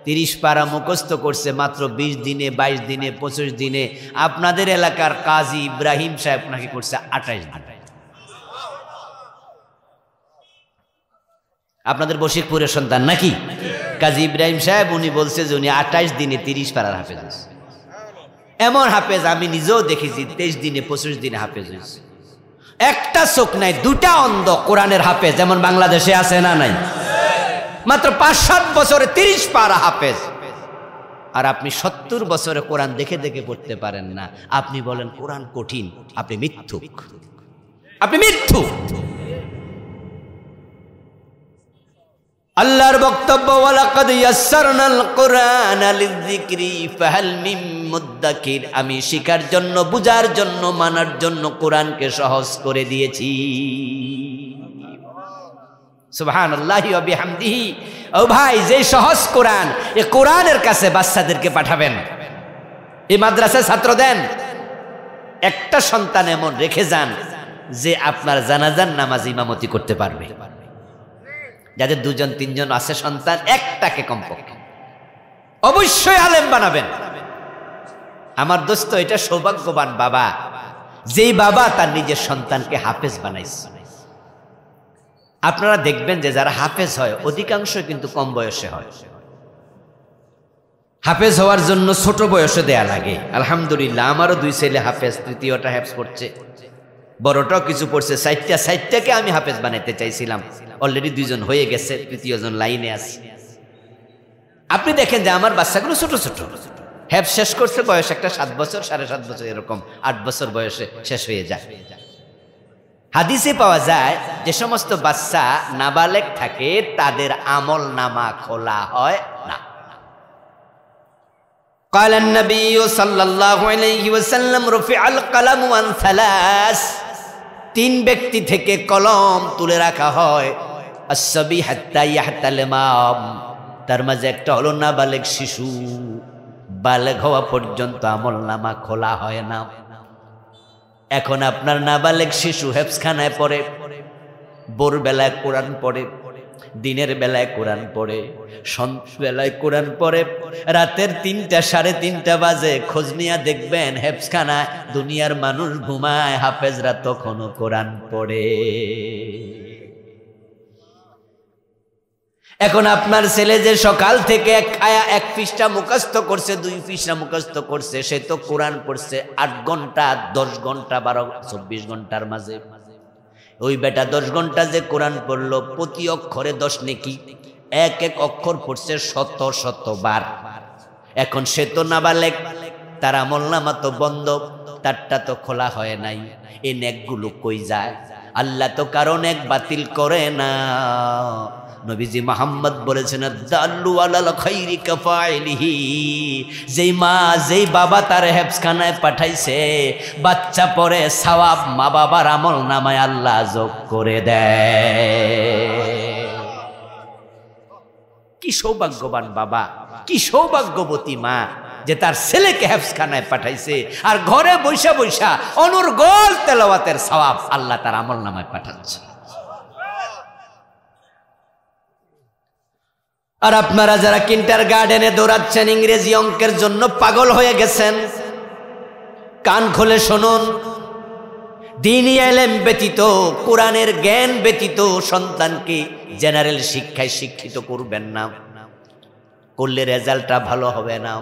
30 পারা মুখস্থ করছে মাত্র 20 দিনে, 22 দিনে, 25 দিনে। আপনাদের এলাকার কাজী ইব্রাহিম সাহেব নাকি করছে 28 দিনে। আপনাদের বশিকপুরের সন্তান নাকি কাজী ইব্রাহিম সাহেব? উনি বলছে যে উনি 28 দিনে 30 পারার হাফেজ হয়েছে। এমন হাফেজ আমি নিজেও দেখেছি 23 দিনে 25 দিনে হাফেজ হয়েছে। একটা চোখ নাই, দুটা অন্ধ কোরআনের হাফেজ যেমন বাংলাদেশে আছে না নাই? মাত্র 5-7 বছরে 30 পারা হাফেজ। আর আপনি 70 বছরে কোরআন দেখে দেখে পড়তে পারেন না। আপনি বলেন কোরআন কঠিন, আপনি মিথ্যুক, আপনি মিথ্যুক। আল্লাহর বক্তব্য, ওয়ালাকাদ ইয়াসসারনাল কুরআনা লিযিকরি ফাহাল মিন মুদ্দাকির। আমি শিখার জন্য, বুঝার জন্য, মানার জন্য কোরআনকে সহজ করে দিয়েছি। সুবহানাল্লাহি ওয়া বিহামদিহি। ও ভাই, যে সহজ কোরআন, এই কোরআনের কাছে বাচ্চাদেরকে পাঠাবেন, এই মাদ্রাসায় ছাত্র দেন। একটা সন্তান এমন রেখে যান যে আপনার জানাজার নামাজ ইমামতি করতে পারবে। যাদের 2-3 আছে সন্তান, একটাকে কমপক্ষে অবশ্যই আলেম বানাবেন। আমার দোস্ত, এটা সৌভাগ্যবান বাবা, যেই বাবা তার নিজের সন্তানকে হাফেজ বানাইছে। আপনারা দেখবেন যে যারা হাফেজ হয় অধিকাংশ কিন্তু কম বয়সে হয়। হাফেজ হওয়ার জন্য ছোট বয়সে দেয়া লাগে। আলহামদুলিল্লাহ, আমারও 2 ছেলে হাফেজ, তৃতীয়টা হেফজ পড়ছে, বড়টাও কিছু পড়ছে। 4টাকে আমি হাফেজ বানাইতে চাইছিলাম, অলরেডি 2 জন হয়ে গেছে, 3য় জন লাইনে আছে। আপনি দেখেন যে আমার বাচ্চাগুলো ছোট ছোট, হেফজ শেষ করছে বয়স একটা 7 বছর, 7.5 বছর, এরকম 8 বছর বয়সে শেষ হয়ে যায়। হাদিসে পাওয়া যায় যে সমস্ত বাচ্চা নাবালেগ থাকে তাদের আমল নামা খোলা হয় না। قال النبي صلى الله عليه وسلم رفع القلم عن 3। 3 ব্যক্তি থেকে কলম তুলে রাখা হয়। আসসাবি হাত্তা ইয়াহতালিমা, তার মাঝে একটা হলো নাবালেগ শিশু, বালেগ হওয়া পর্যন্ত আমল নামা খোলা হয় না। এখন আপনার নাবালেগ শিশু হেফজখানায় পড়ে, ভোরবেলায় কোরআন পড়ে, দিনের বেলায় কোরআন পড়ে, সন্ধ্যাবেলায় কোরআন পড়ে, রাতের 3টা 3:30 বাজে খোঁজ নিয়ে দেখবেন হেফজখানায় দুনিয়ার মানুষ ঘুমায়, হাফেজরা তখনও কোরআন পড়ে। এখন আপনার ছেলে যে সকাল থেকে 1 পৃষ্ঠা মুখস্থ করছে, 2 পৃষ্ঠা মুখস্থ করছে, সে তো কোরআন পড়ছে 8 ঘন্টা, 10 ঘন্টা, 12, 24 ঘন্টার মাঝে। ওই বেটা 10 ঘন্টা যে কোরআন পড়লো, প্রতি অক্ষরে 10 নেকি, 1 অক্ষর পড়ছে 100 বার। এখন সে তো নাবালেগ, তার আমলনামা তো বন্ধ, তারটা তো খোলা হয় নাই। এই নেকগুলো কই যায়? আল্লাহ তো কারো নেক বাতিল করে না। নবীজি মুহাম্মদ বলেছেন, দাল্লু আলাল খাইরি কাফাইলিহি। যেই মা, যেই বাবা তার হেফজখানায় পাঠাইছে, বাচ্চা পড়ে, সওয়াব মা বাবার আমল নামায় আল্লাহ যোগ করে দেয়। কি সৌভাগ্যবান বাবা, কি সৌভাগ্যবতী মা যে তার ছেলেকে হেফজখানায় পাঠাইছে, আর ঘরে বৈশা বৈশা অনর্গল তেলাওয়াতের সওয়াব আল্লাহ তার আমল নামায় পাঠাচ্ছে। আর আপনারা যারা কিন্ডারগার্টেনে দৌড়াচ্ছেন, ইংরেজি অঙ্কের জন্য পাগল হয়ে গেছেন, কান খুলে শুনুন। দ্বীনি ইলম ব্যতীত, কোরআনের জ্ঞান ব্যতীত সন্তানকে জেনারেল শিক্ষায় শিক্ষিত করবেন না, করলে রেজাল্টটা ভালো হবে না।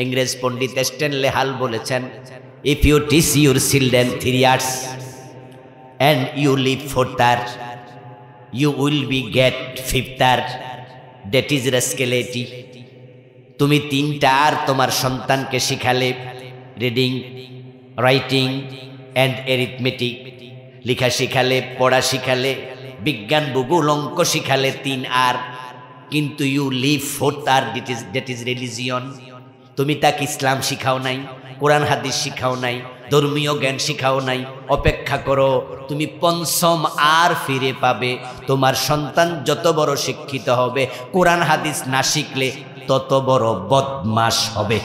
ইংরেজ পণ্ডিত স্ট্যানলে হাল বলেছেন, if you teach your children 3 years and you live 4th year, you will be get 5th year. That is rascality. তুমি 3টা আর তোমার সন্তানকে শিখালে, রিডিং, রাইটিং অ্যান্ড অ্যারিথমেটিক, লেখা শিখালে, পড়া শিখালে, বিজ্ঞান, ভূগোল, অঙ্ক শিখালে 3 আর, কিন্তু you leave 4th R, that is religion. তুমি তাকে ইসলাম শিখাও নাই, কোরআন হাদিস শিখাও নাই, ধর্মীয় জ্ঞান শিখাও নাই। অপেক্ষা করো, তুমি 5ম আর ফিরে পাবে। তোমার সন্তান যত বড় শিক্ষিত হবে, কোরআন হাদিস না শিখলে তত বড় বদমাশ হবে।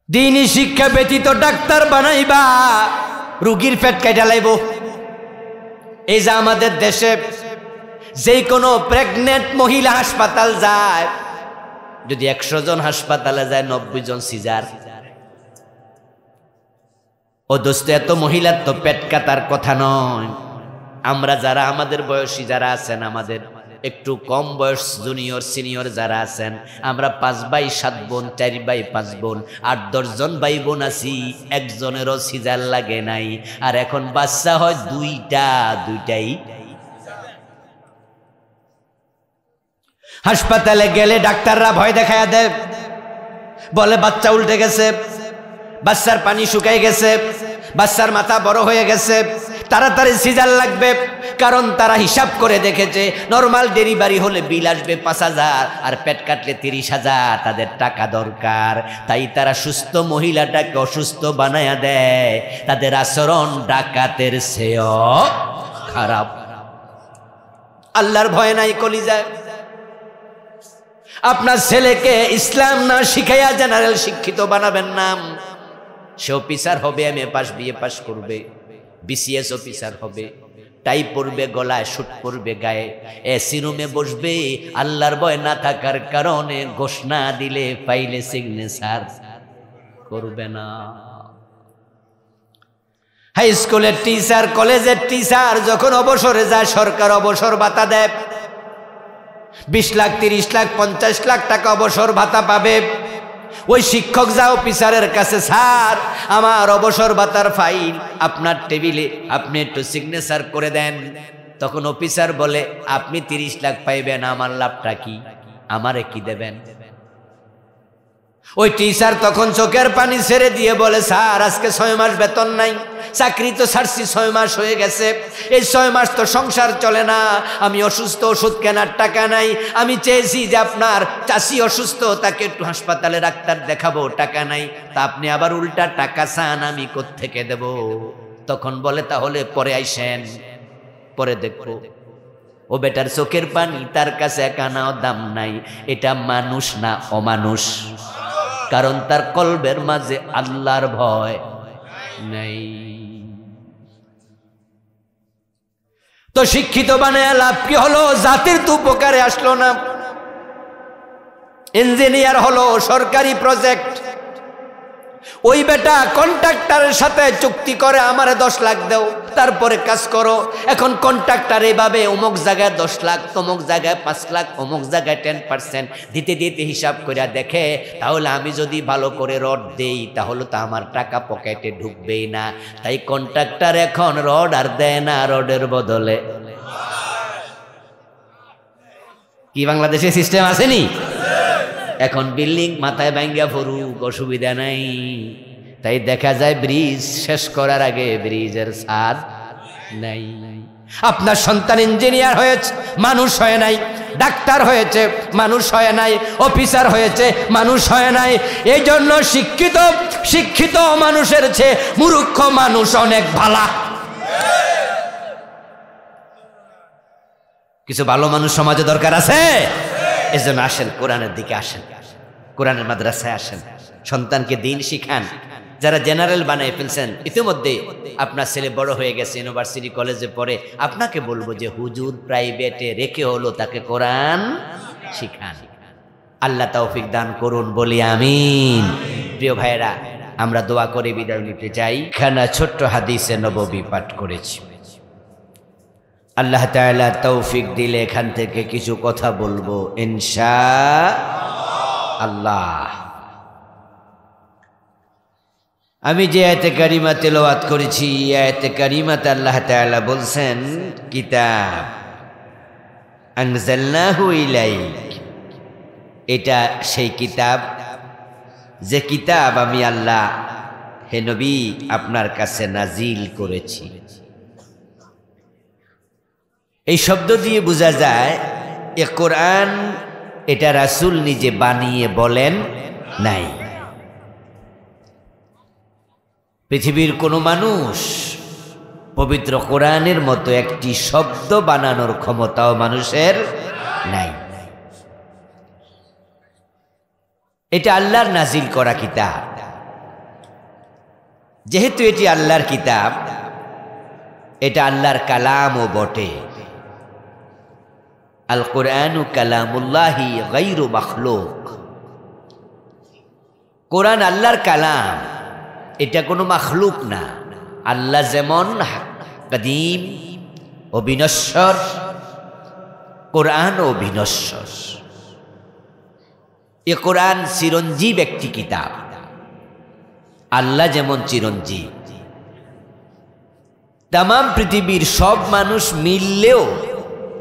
দ্বীনি শিক্ষা ব্যতীত ডাক্তার বানাইবা, রুগীর পেট কেটে লাইব। এই যে আমাদের দেশে যে কোনো প্রেগনেন্ট মহিলা হাসপাতাল যায়, যদি 100 জন হাসপাতালে যায় 90 জন সিজার। ও দোস্ত, এত মহিলার তো পেট কাটার কথা নয়। আমরা যারা আমাদের বয়সী যারা আছেন, আমাদের একটু কম বয়স জুনিয়র সিনিয়র যারা আছেন, আমরা 5 ভাই 7 বোন, 4 ভাই 5 বোন, 8-10 জন ভাই বোন আছি, একজনেরও সিজার লাগে নাই। আর এখন বাচ্চা হয় দুইটাই। হাসপাতালে গেলে ডাক্তাররা ভয় দেখায়া দেয়, বলে বাচ্চা উল্টে গেছে, বাচ্চার পানি শুকাই গেছে, বাচ্চার মাথা বড় হয়ে গেছে, তাড়াতাড়ি সিজার লাগবে। কারণ তারা হিসাব করে দেখেছে নরমাল ডেলিভারি হলে বিল আসবে 5,000, আর পেট কাটলে 30,000, তাদের টাকা দরকার। তাই তারা সুস্থ মহিলাটাকে অসুস্থ বানায়া দেয়। তাদের আচরণ ডাকাতের চেয়েও খারাপ। আল্লাহর ভয় নাই কলিজায়। আপনার ছেলেকে ইসলাম না শিখাইয়া জেনারেল শিক্ষিত বানাবেন না। সে অফিসার হবে, MA পাস, BA পাস করবে, BCS অফিসার হবে, টাই পরবে, গলায় শুট পরবে, গায়ে এসি রুমে বসবে। আল্লাহর ভয় না থাকার কারণে ঘোষণা দিলে ফাইলে সিগনেচার করবে না। হাই স্কুলের টিচার, কলেজের টিচার যখন অবসরে যায়, সরকার অবসর ভাতা দেয়। 20 লাখ, 30 লাখ, 50 লাখ টাকা অবসর ভাতা পাবে। ওই শিক্ষক যা অফিসারের কাছে, স্যার আমার অবসর ভাতার ফাইল আপনার টেবিলে, আপনি একটু সিগনেচার করে দেন। তখন অফিসার বলে, আপনি 30 লাখ পাইবেন, আমার লাভটা কি, আমারে কি দেবেন? ওই টিচার তখন চোখের পানি ছেড়ে দিয়ে বলে, স্যার আজকে 6 মাস বেতন নাই, চাকরি তো ছাড়ছি 6 মাস হয়ে গেছে, এই 6 মাস তো সংসার চলে না, আমি অসুস্থ, ওষুধ কেনার টাকা নাই, আমি চেয়েছি যে আপনার চাষি অসুস্থ, তাকে একটু হাসপাতালে ডাক্তার দেখাবো, টাকা নাই, তা আপনি আবার উল্টা টাকা চান, আমি কোত্থেকে দেব? তখন বলে, তাহলে পরে আইসেন, পরে দেখবো। ও বেটার চোখের পানি তার কাছে এক আনাও দাম নাই। এটা মানুষ না অমানুষ, কারণ তার কলবের মাঝে আল্লাহর ভয় নাই। তো শিক্ষিত বানায় লাভ কি হলো? জাতির তো উপকারে আসলো না। ইঞ্জিনিয়ার হলো, সরকারি প্রজেক্ট, ওই বেটা কন্ট্রাক্টরের সাথে চুক্তি করে, আমারে 10 লাখ দাও, তারপরে কাজ করো। এখন কন্ট্রাক্টর এভাবে অমুক জায়গায় 10 লাখ, তমুক জায়গায় 5 লাখ, অমুক জায়গায় 10% দিতে দিতে হিসাব করে দেখে, তাহলে আমি যদি ভালো করে রড দেই তাহলে তো আমার টাকা পকেটে ঢুকবেই না। তাই কন্ট্রাক্টর এখন রড আর দেয় না, রডের বদলে কি বাংলাদেশে সিস্টেম আসেনি? এখন বিল্ডিং মাথায় ভাঙ্গা পড়ুক, অসুবিধা নাই। তাই দেখা যায় ব্রিজ শেষ করার আগে ব্রিজের ছাদ নাই। আপনার সন্তান ইঞ্জিনিয়ার হয়েছে, মানুষ হয় নাই, ডাক্তার হয়েছে, মানুষ হয় নাই, অফিসার হয়েছে, মানুষ হয় নাই। এই জন্য শিক্ষিত মানুষের চেয়ে মূর্খ মানুষ অনেক ভালো। কিছু ভালো মানুষ সমাজে দরকার আছে। এজন্য আসেন, কোরআনের দিকে আসেন, কোরআনের মাদ্রাসায় আসেন, সন্তানকে দিন শিখান। যারা জেনারেল বানায় ফেলছেন, ইতিমধ্যে আপনার ছেলে বড় হয়ে গেছে, ইউনিভার্সিটি কলেজে পড়ে, আপনাকে বলবো যে হুজুর প্রাইভেটে রেখে হলো তাকে কোরআন শিখান। আল্লাহ তৌফিক দান করুন, বলি আমিন। প্রিয় ভাইরা, আমরা দোয়া করে বিদায় নিতে চাই। খানা ছোট্ট হাদিসে নববী পাঠ করেছি। আল্লাহ তাআলা তৌফিক দিলে এখান থেকে কিছু কথা বলবো ইনশাআল্লাহ। আমি যে আয়াতে কারিমা তেলাওয়াত করেছি, আয়াতে কারিমাতে আল্লাহ তাআলা বলছেন, কিতাব আনজালনাহু ইলাইক, এটা সেই কিতাব যে কিতাব আমি আল্লাহ হে নবী আপনার কাছে নাজিল করেছি। এই শব্দ দিয়ে বোঝা যায় এ কোরআন এটা রাসূল নিজে বানিয়ে বলেন নাই। পৃথিবীর কোনো মানুষ পবিত্র কোরআনের মতো একটি শব্দ বানানোর ক্ষমতাও মানুষের নাই। এটা আল্লাহর নাজিল করা কিতাব। যেহেতু এটি আল্লাহর কিতাব, এটা আল্লাহর কালামও বটে। আল কোরআনু কালামুল্লাহি গায়রু মাখলুক। কোরআন আল্লাহর কালাম, এটা কোনো মাখলুক না। আল্লাহ যেমন কাদিম ও বিনশ্বর, কোরআন ও বিনশ্বর। এ কোরআন চিরঞ্জীব একটি কিতাব। আল্লাহ যেমন চিরঞ্জীব, তাম পৃথিবীর সব মানুষ মিললেও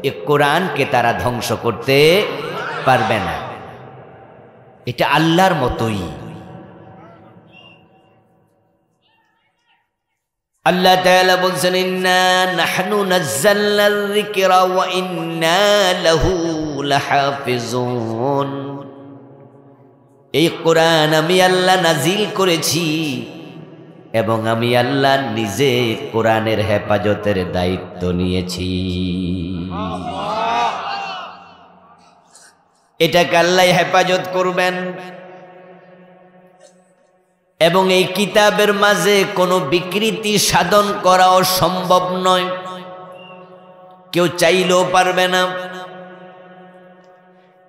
এ কোরআনকে তারা ধ্বংস করতে পারবে না। এটা আল্লাহর মতোই। আল্লাহ তাআলা বলছেন, ইন্না নাহনু নাযালনায যিকরা ওয়া ইন্না লাহু লাহাফিজুন। এই কোরআন আমি আল্লাহ নাজিল করেছি এবং আমি আল্লাহ নিজে কোরআনের হেফাজতের দায়িত্ব নিয়েছি। এটাকে আল্লাহ হেফাজত করবেন এবং এই কিতাবের মাঝে কোনো বিকৃতি সাধন করাও সম্ভব নয়, কেউ চাইলেও পারবে না।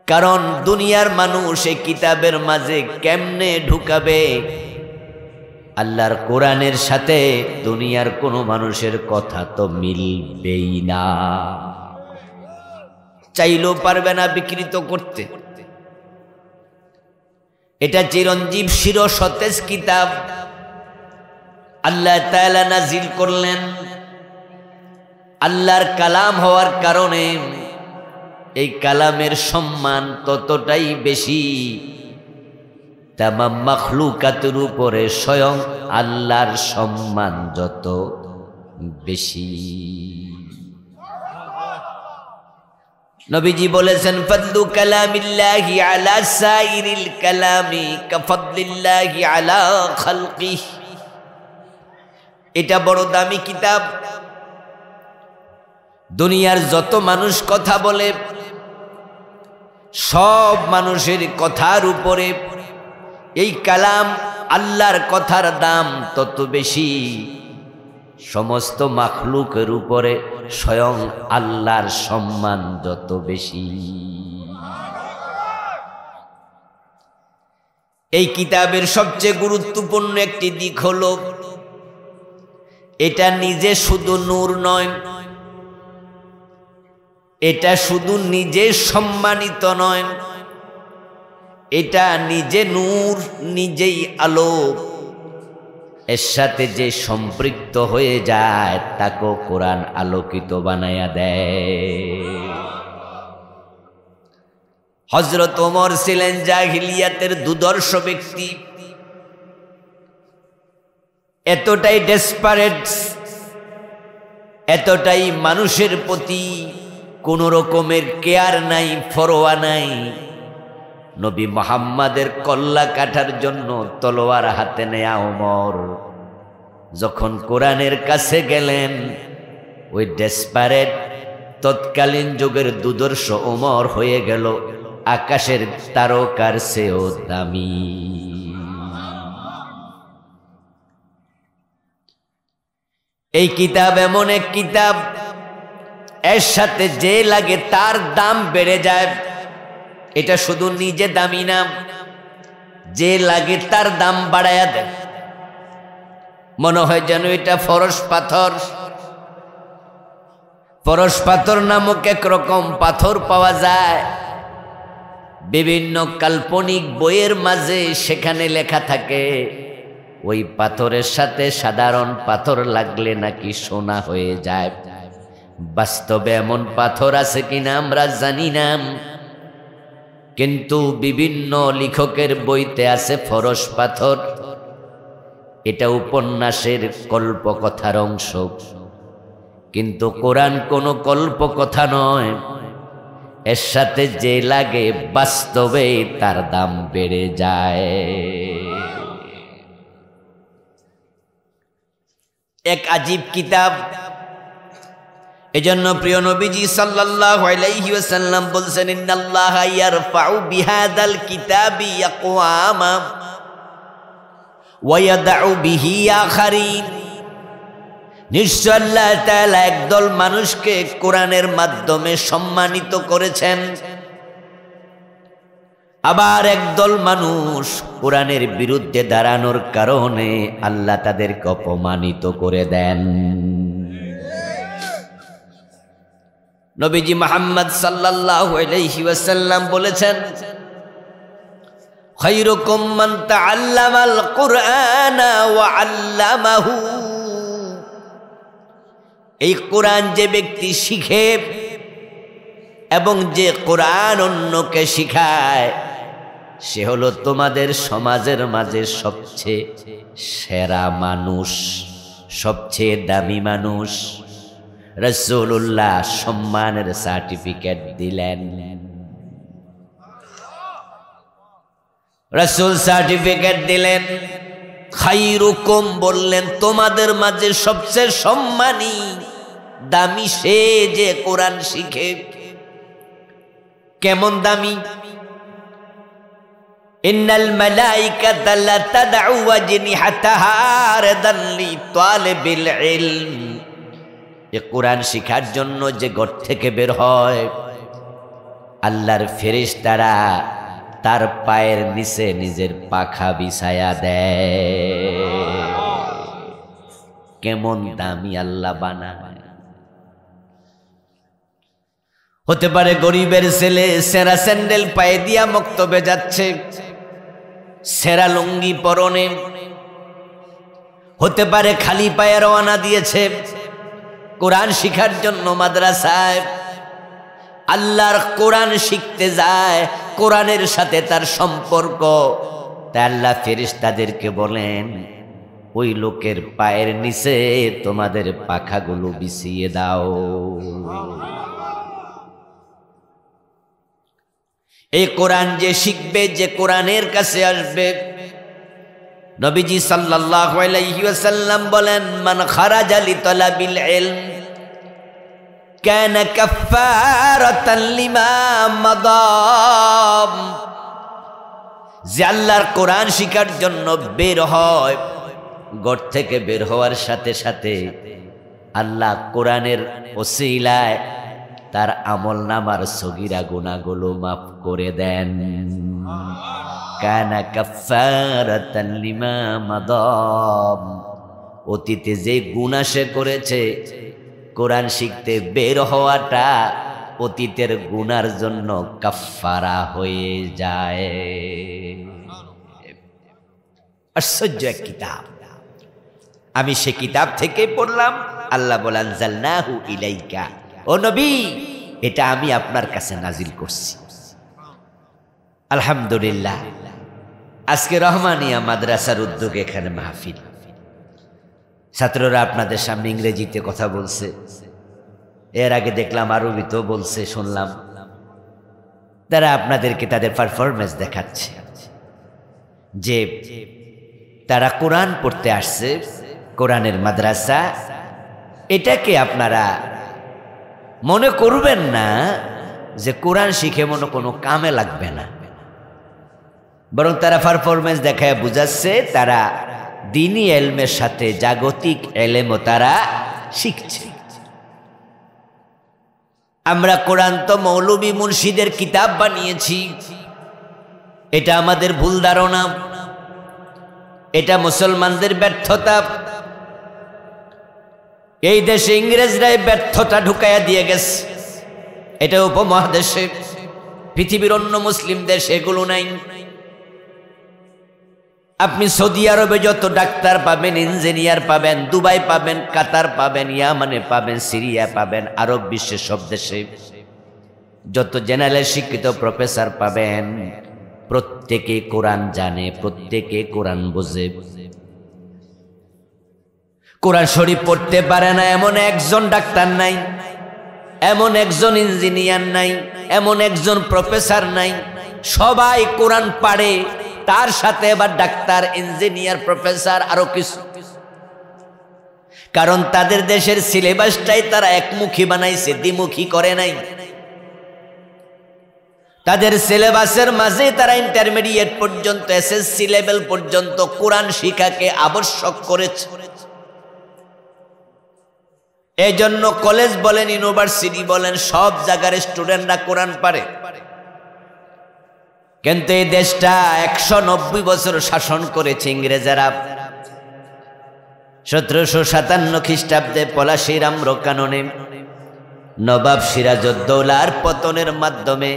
কারণ দুনিয়ার মানুষ এই কিতাবের মাঝে কেমনে ঢুকাবে? আল্লাহর কোরআনের সাথে দুনিয়ার কোনো মানুষের কথা তো মিলবেই না, চাইলেও পারবে না বিকৃত করতে। এটা চিরঞ্জীব চির সতেজ কিতাব আল্লাহ তাআলা নাজিল করলেন। আল্লাহর কালাম হওয়ার কারণে এই কালামের সম্মান ততটাই বেশি, তামাম মাখলুকাতের উপরে স্বয়ং আল্লাহর সম্মান যত বেশি। নবীজি বলেছেন, ফাদলু কালামিল্লাহি আলা সাইরিল কালামি কাফদলিল্লাহি আলা খালকিহি। এটা বড় দামি কিতাব। দুনিয়ার যত মানুষ কথা বলে, সব মানুষের কথার উপরে এই কালাম আল্লাহর কথার দাম তত বেশি। সমস্ত মাখলুকের উপরে স্বয়ং আল্লাহর সম্মান যত বেশি। এই কিতাবের সবচেয়ে গুরুত্বপূর্ণ একটি দিক হলো, এটা নিজে শুধু নূর নয়, এটা শুধু নিজে সম্মানিত নয়, এটা নিজে নূর, নিজেই আলো। এর সাথে যে সম্পৃক্ত হয়ে যায় তাকেও কোরআন আলোকিত বানায়া দেয়। হযরত ওমর ছিলেন জাহিলিয়াতের দুর্ধর্ষ ব্যক্তি, এতটাই ডেসপারেট, এতটাই মানুষের প্রতি কোনো রকমের কেয়ার নাই, ফরোয়া নাই। নবী মুহাম্মাদের কল্লা কাটার জন্য তলোয়ার হাতে নেয়া ওমর যখন কোরআনের কাছে গেলেন, ওই ডেসপারেট তৎকালীন যুগের দুর্ধর্ষ ওমর হয়ে গেল আকাশের তারকার চেয়েও দামি। এই কিতাব এমন এক কিতাব, এর সাথে যে লাগে তার দাম বেড়ে যায়। এটা শুধু নিজে দামি না, যে লাগে তার দাম বাড়ায়া দেয়। মনে হয় যেন এটা ফরস পাথর। ফরস পাথর নামক একরকম পাথর পাওয়া যায় বিভিন্ন কাল্পনিক বইয়ের মাঝে, সেখানে লেখা থাকে ওই পাথরের সাথে সাধারণ পাথর লাগলে নাকি সোনা হয়ে যায়। বাস্তবে এমন পাথর আছে কিনা আমরা জানি না, কিন্তু বিভিন্ন লেখকের বইতে আছে ফরস পাথর। এটা উপন্যাসের কল্পকথার অংশ, কিন্তু কোরআন কোনো কল্পকথা নয়। এর সাথে যে লাগে বাস্তবে তার দাম বেড়ে যায়। এক আজীব কিতাব। এজন্য প্রিয় নবীজি সাল্লাল্লাহু আলাইহি ওয়াসাল্লাম বলছেন, ইন্নাল্লাহা ইয়ারফাউ বিহাদাল কিতাবি আকওয়ামা ওয়া ইয়াদউ বিহি আখারিন নিশ্চয় আল্লাহ তাআলা একদল মানুষকে কোরআনের মাধ্যমে সম্মানিত করেছেন, আবার একদল মানুষ কোরআনের বিরুদ্ধে দাঁড়ানোর কারণে আল্লাহ তাদেরকে অপমানিত করে দেন। নবীজি মুহাম্মদ সাল্লাল্লাহু আলাইহি ওয়াসাল্লাম বলেছেন, খায়রুকুম মান তাআল্লামাল কুরআনা ওয়া আল্লামাহু। এই কোরআন যে ব্যক্তি শিখে এবং যে কোরআন অন্যকে শিখায়, সে হলো তোমাদের সমাজের মাঝে সবচেয়ে সেরা মানুষ, সবচেয়ে দামি মানুষ। রাসূলুল্লাহ সম্মানের সার্টিফিকেট দিলেন। রাসূল সার্টিফিকেট দিলেন, খায়রুকুম বললেন তোমাদের মাঝে সবচেয়ে সম্মানী দামি সে যে কোরআন শিখে। কেমন দামি? ইন্নাল মালাইকাতা লা তাদউ ওয়াজনিহাতাহা রাদান লিতালিবিল ইলম। এই কোরআন শিখার জন্য যে ঘর থেকে বের হয়, আল্লাহর ফেরেশতারা তার পায়ের নিচে নিজের পাখা বিছায়া দেয়। কেমন দামি আল্লাহ বানায়। হতে পারে গরিবের ছেলে সেরা স্যান্ডেল পায়ে দিয়া মক্তবে যাচ্ছে, সেরা লুঙ্গি পরনে। হতে পারে খালি পায়ে রওনা দিয়েছে কোরআন শিখার জন্য মাদ্রাসায়। আল্লাহর কোরআন শিখতে যায়, কোরআনের সাথে তার সম্পর্ক। তাই আল্লাহ ফেরেশতাদেরকে বলেন, ওই লোকের পায়ের নিচে তোমাদের পাখাগুলো বিছিয়ে দাও। এই কোরআন যে শিখবে, যে কোরআনের কাছে আসবে, নবীজি সাল্লাল্লাহু আলাইহি ওয়াসাল্লাম বলেন, মান খারাজা লিতালাবিল ইলম কানা কাফফারাতান লিমা মাদাম। যে আল্লাহর কোরআন শিখার জন্য বের হয়, ঘর থেকে বের হওয়ার সাথে সাথে আল্লাহ কোরআনের ওসিলায় তার আমলনামার সগীরা গুনাহগুলো মাফ করে দেন। কানা কাফফারাতান লিমা মাদাম। অতীতে যে গুনাহ সে করেছে, কোরআন শিখতে বের হওয়াটা অতীতের গুনার জন্য কাফফারা হয়ে যায়। আশ্চর্য এক কিতাব। আমি সে কিতাব থেকে পড়লাম। আল্লাহ বলেন, জালনাহু ইলাইকা। ও নবী, এটা আমি আপনার কাছে নাজিল করছি। আলহামদুলিল্লাহ, আজকে রহমানিয়া মাদ্রাসার উদ্যোগে এখানে মাহফিল। ছাত্ররা আপনাদের সামনে ইংরেজিতে কথা বলছে, এর আগে দেখলাম আরবিতেও বলছে, শুনলাম। তারা আপনাদেরকে তাদের পারফরমেন্স দেখাচ্ছে যে তারা কোরআন পড়তে আসছে, কোরআনের মাদ্রাসা। এটাকে আপনারা মনে করবেন না যে কোরআন শিখে মনে কোনো কামে লাগবে না, বরং তারা পারফরমেন্স দেখায় বুঝাচ্ছে তারা দ্বীনি ইলমের সাথে জাগতিক ইলমও তারা শিখছে। আমরা কোরআন তো মৌলবী মুর্শিদের কিতাব বানিয়েছি, এটা আমাদের ভুল ধারণা, এটা মুসলমানদের ব্যর্থতা। এই দেশে ইংরেজরাই ব্যর্থতা ঢুকাইয়া দিয়ে গেছে। এটা উপমহাদেশে, পৃথিবীর অন্য মুসলিম দেশে এগুলো নাই। আপনি সৌদি আরবে যত ডাক্তার পাবেন, ইঞ্জিনিয়ার পাবেন, দুবাই পাবেন, কাতার পাবেন, ইয়ামানে পাবেন, সিরিয়া পাবেন, আরব বিশ্বের সব দেশে যত জেনারেল শিক্ষিত প্রফেসর পাবেন, প্রত্যেকে কোরআন জানে, প্রত্যেকে কোরআন বোঝে। কোরআন শরীফ পড়তে পারে না এমন একজন ডাক্তার নাই, এমন একজন ইঞ্জিনিয়ার নাই, এমন একজন প্রফেসর নাই। সবাই কোরআন পারে, তার সাথে আবার ডাক্তার, ইঞ্জিনিয়ার, প্রফেসর আরো কিছু। কারণ তাদের দেশের সিলেবাসটাই তারা একমুখী বানাইছে, দ্বিমুখী করে নাই। তাদের সিলেবাসের মাঝে তারা ইন্টারমিডিয়েট পর্যন্ত, এসএসসি লেভেল পর্যন্ত কোরআন শিক্ষাকে আবশ্যক করেছে। এই জন্য কলেজ বলেন, ইউনিভার্সিটি বলেন, সব জায়গার স্টুডেন্টরা কোরআন পারে। কিন্তু এই দেশটা 190 বছর শাসন করেছে ইংরেজেরা। 1757 খ্রিস্টাব্দে পলাশীর আম্রকাননে নবাব সিরাজউদ্দৌলার পতনের মাধ্যমে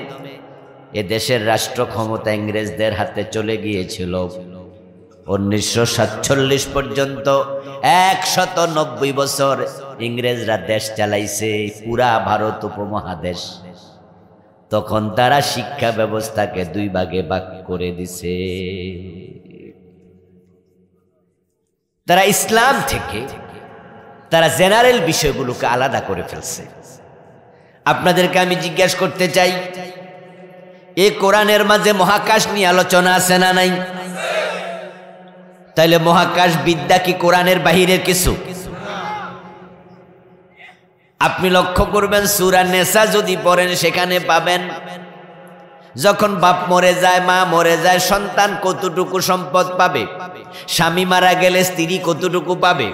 এ দেশের রাষ্ট্র ক্ষমতা ইংরেজদের হাতে চলে গিয়েছিল। 1947 পর্যন্ত 190 বছর ইংরেজরা দেশ চালাইছে, পুরা ভারত উপমহাদেশ। তখন তারা শিক্ষা ব্যবস্থাকে 2 ভাগে ভাগ করে দিছে। তারা ইসলাম থেকে তারা জেনারেল বিষয়গুলোকে আলাদা করে ফেলছে। আপনাদেরকে আমি জিজ্ঞাসা করতে চাই, এই কোরআনের মাঝে মহাকাশ নিয়ে আলোচনা আছে না নাই? তাইলে মহাকাশ বিদ্যা কি কোরআনের বাহিরের কিছু? আপনি লক্ষ্য করবেন সূরা নেসা যদি পড়েন সেখানে পাবেন যখন বাপ মরে যায়, মা মরে যায়, সন্তান কতটুকু সম্পদ পাবে, স্বামী মারা গেলে স্ত্রী কতটুকু পাবে,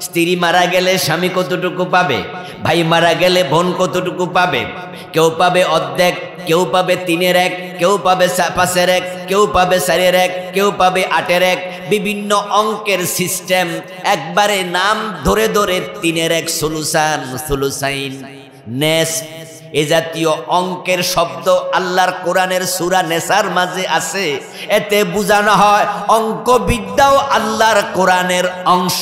স্ত্রী মারা গেলে স্বামী কতটুকু পাবে, ভাই মারা গেলে বোন কতটুকু পাবে, কেউ পাবে অর্ধেক, কেউ পাবে 3/1, কেউ পাবে 5/1, কেউ পাবে 4/1, কেউ পাবে 8/1, বিভিন্ন অঙ্কের সিস্টেম। একবারে নাম ধরে ধরে 3/1, সুলুসান, সুলুসাইন, নেস, এ জাতীয় অঙ্কের শব্দ আল্লাহর কোরআনের সূরা নেসার মাঝে আছে। এতে বোঝানো হয় অঙ্কবিদ্যাও আল্লাহর কোরআনের অংশ।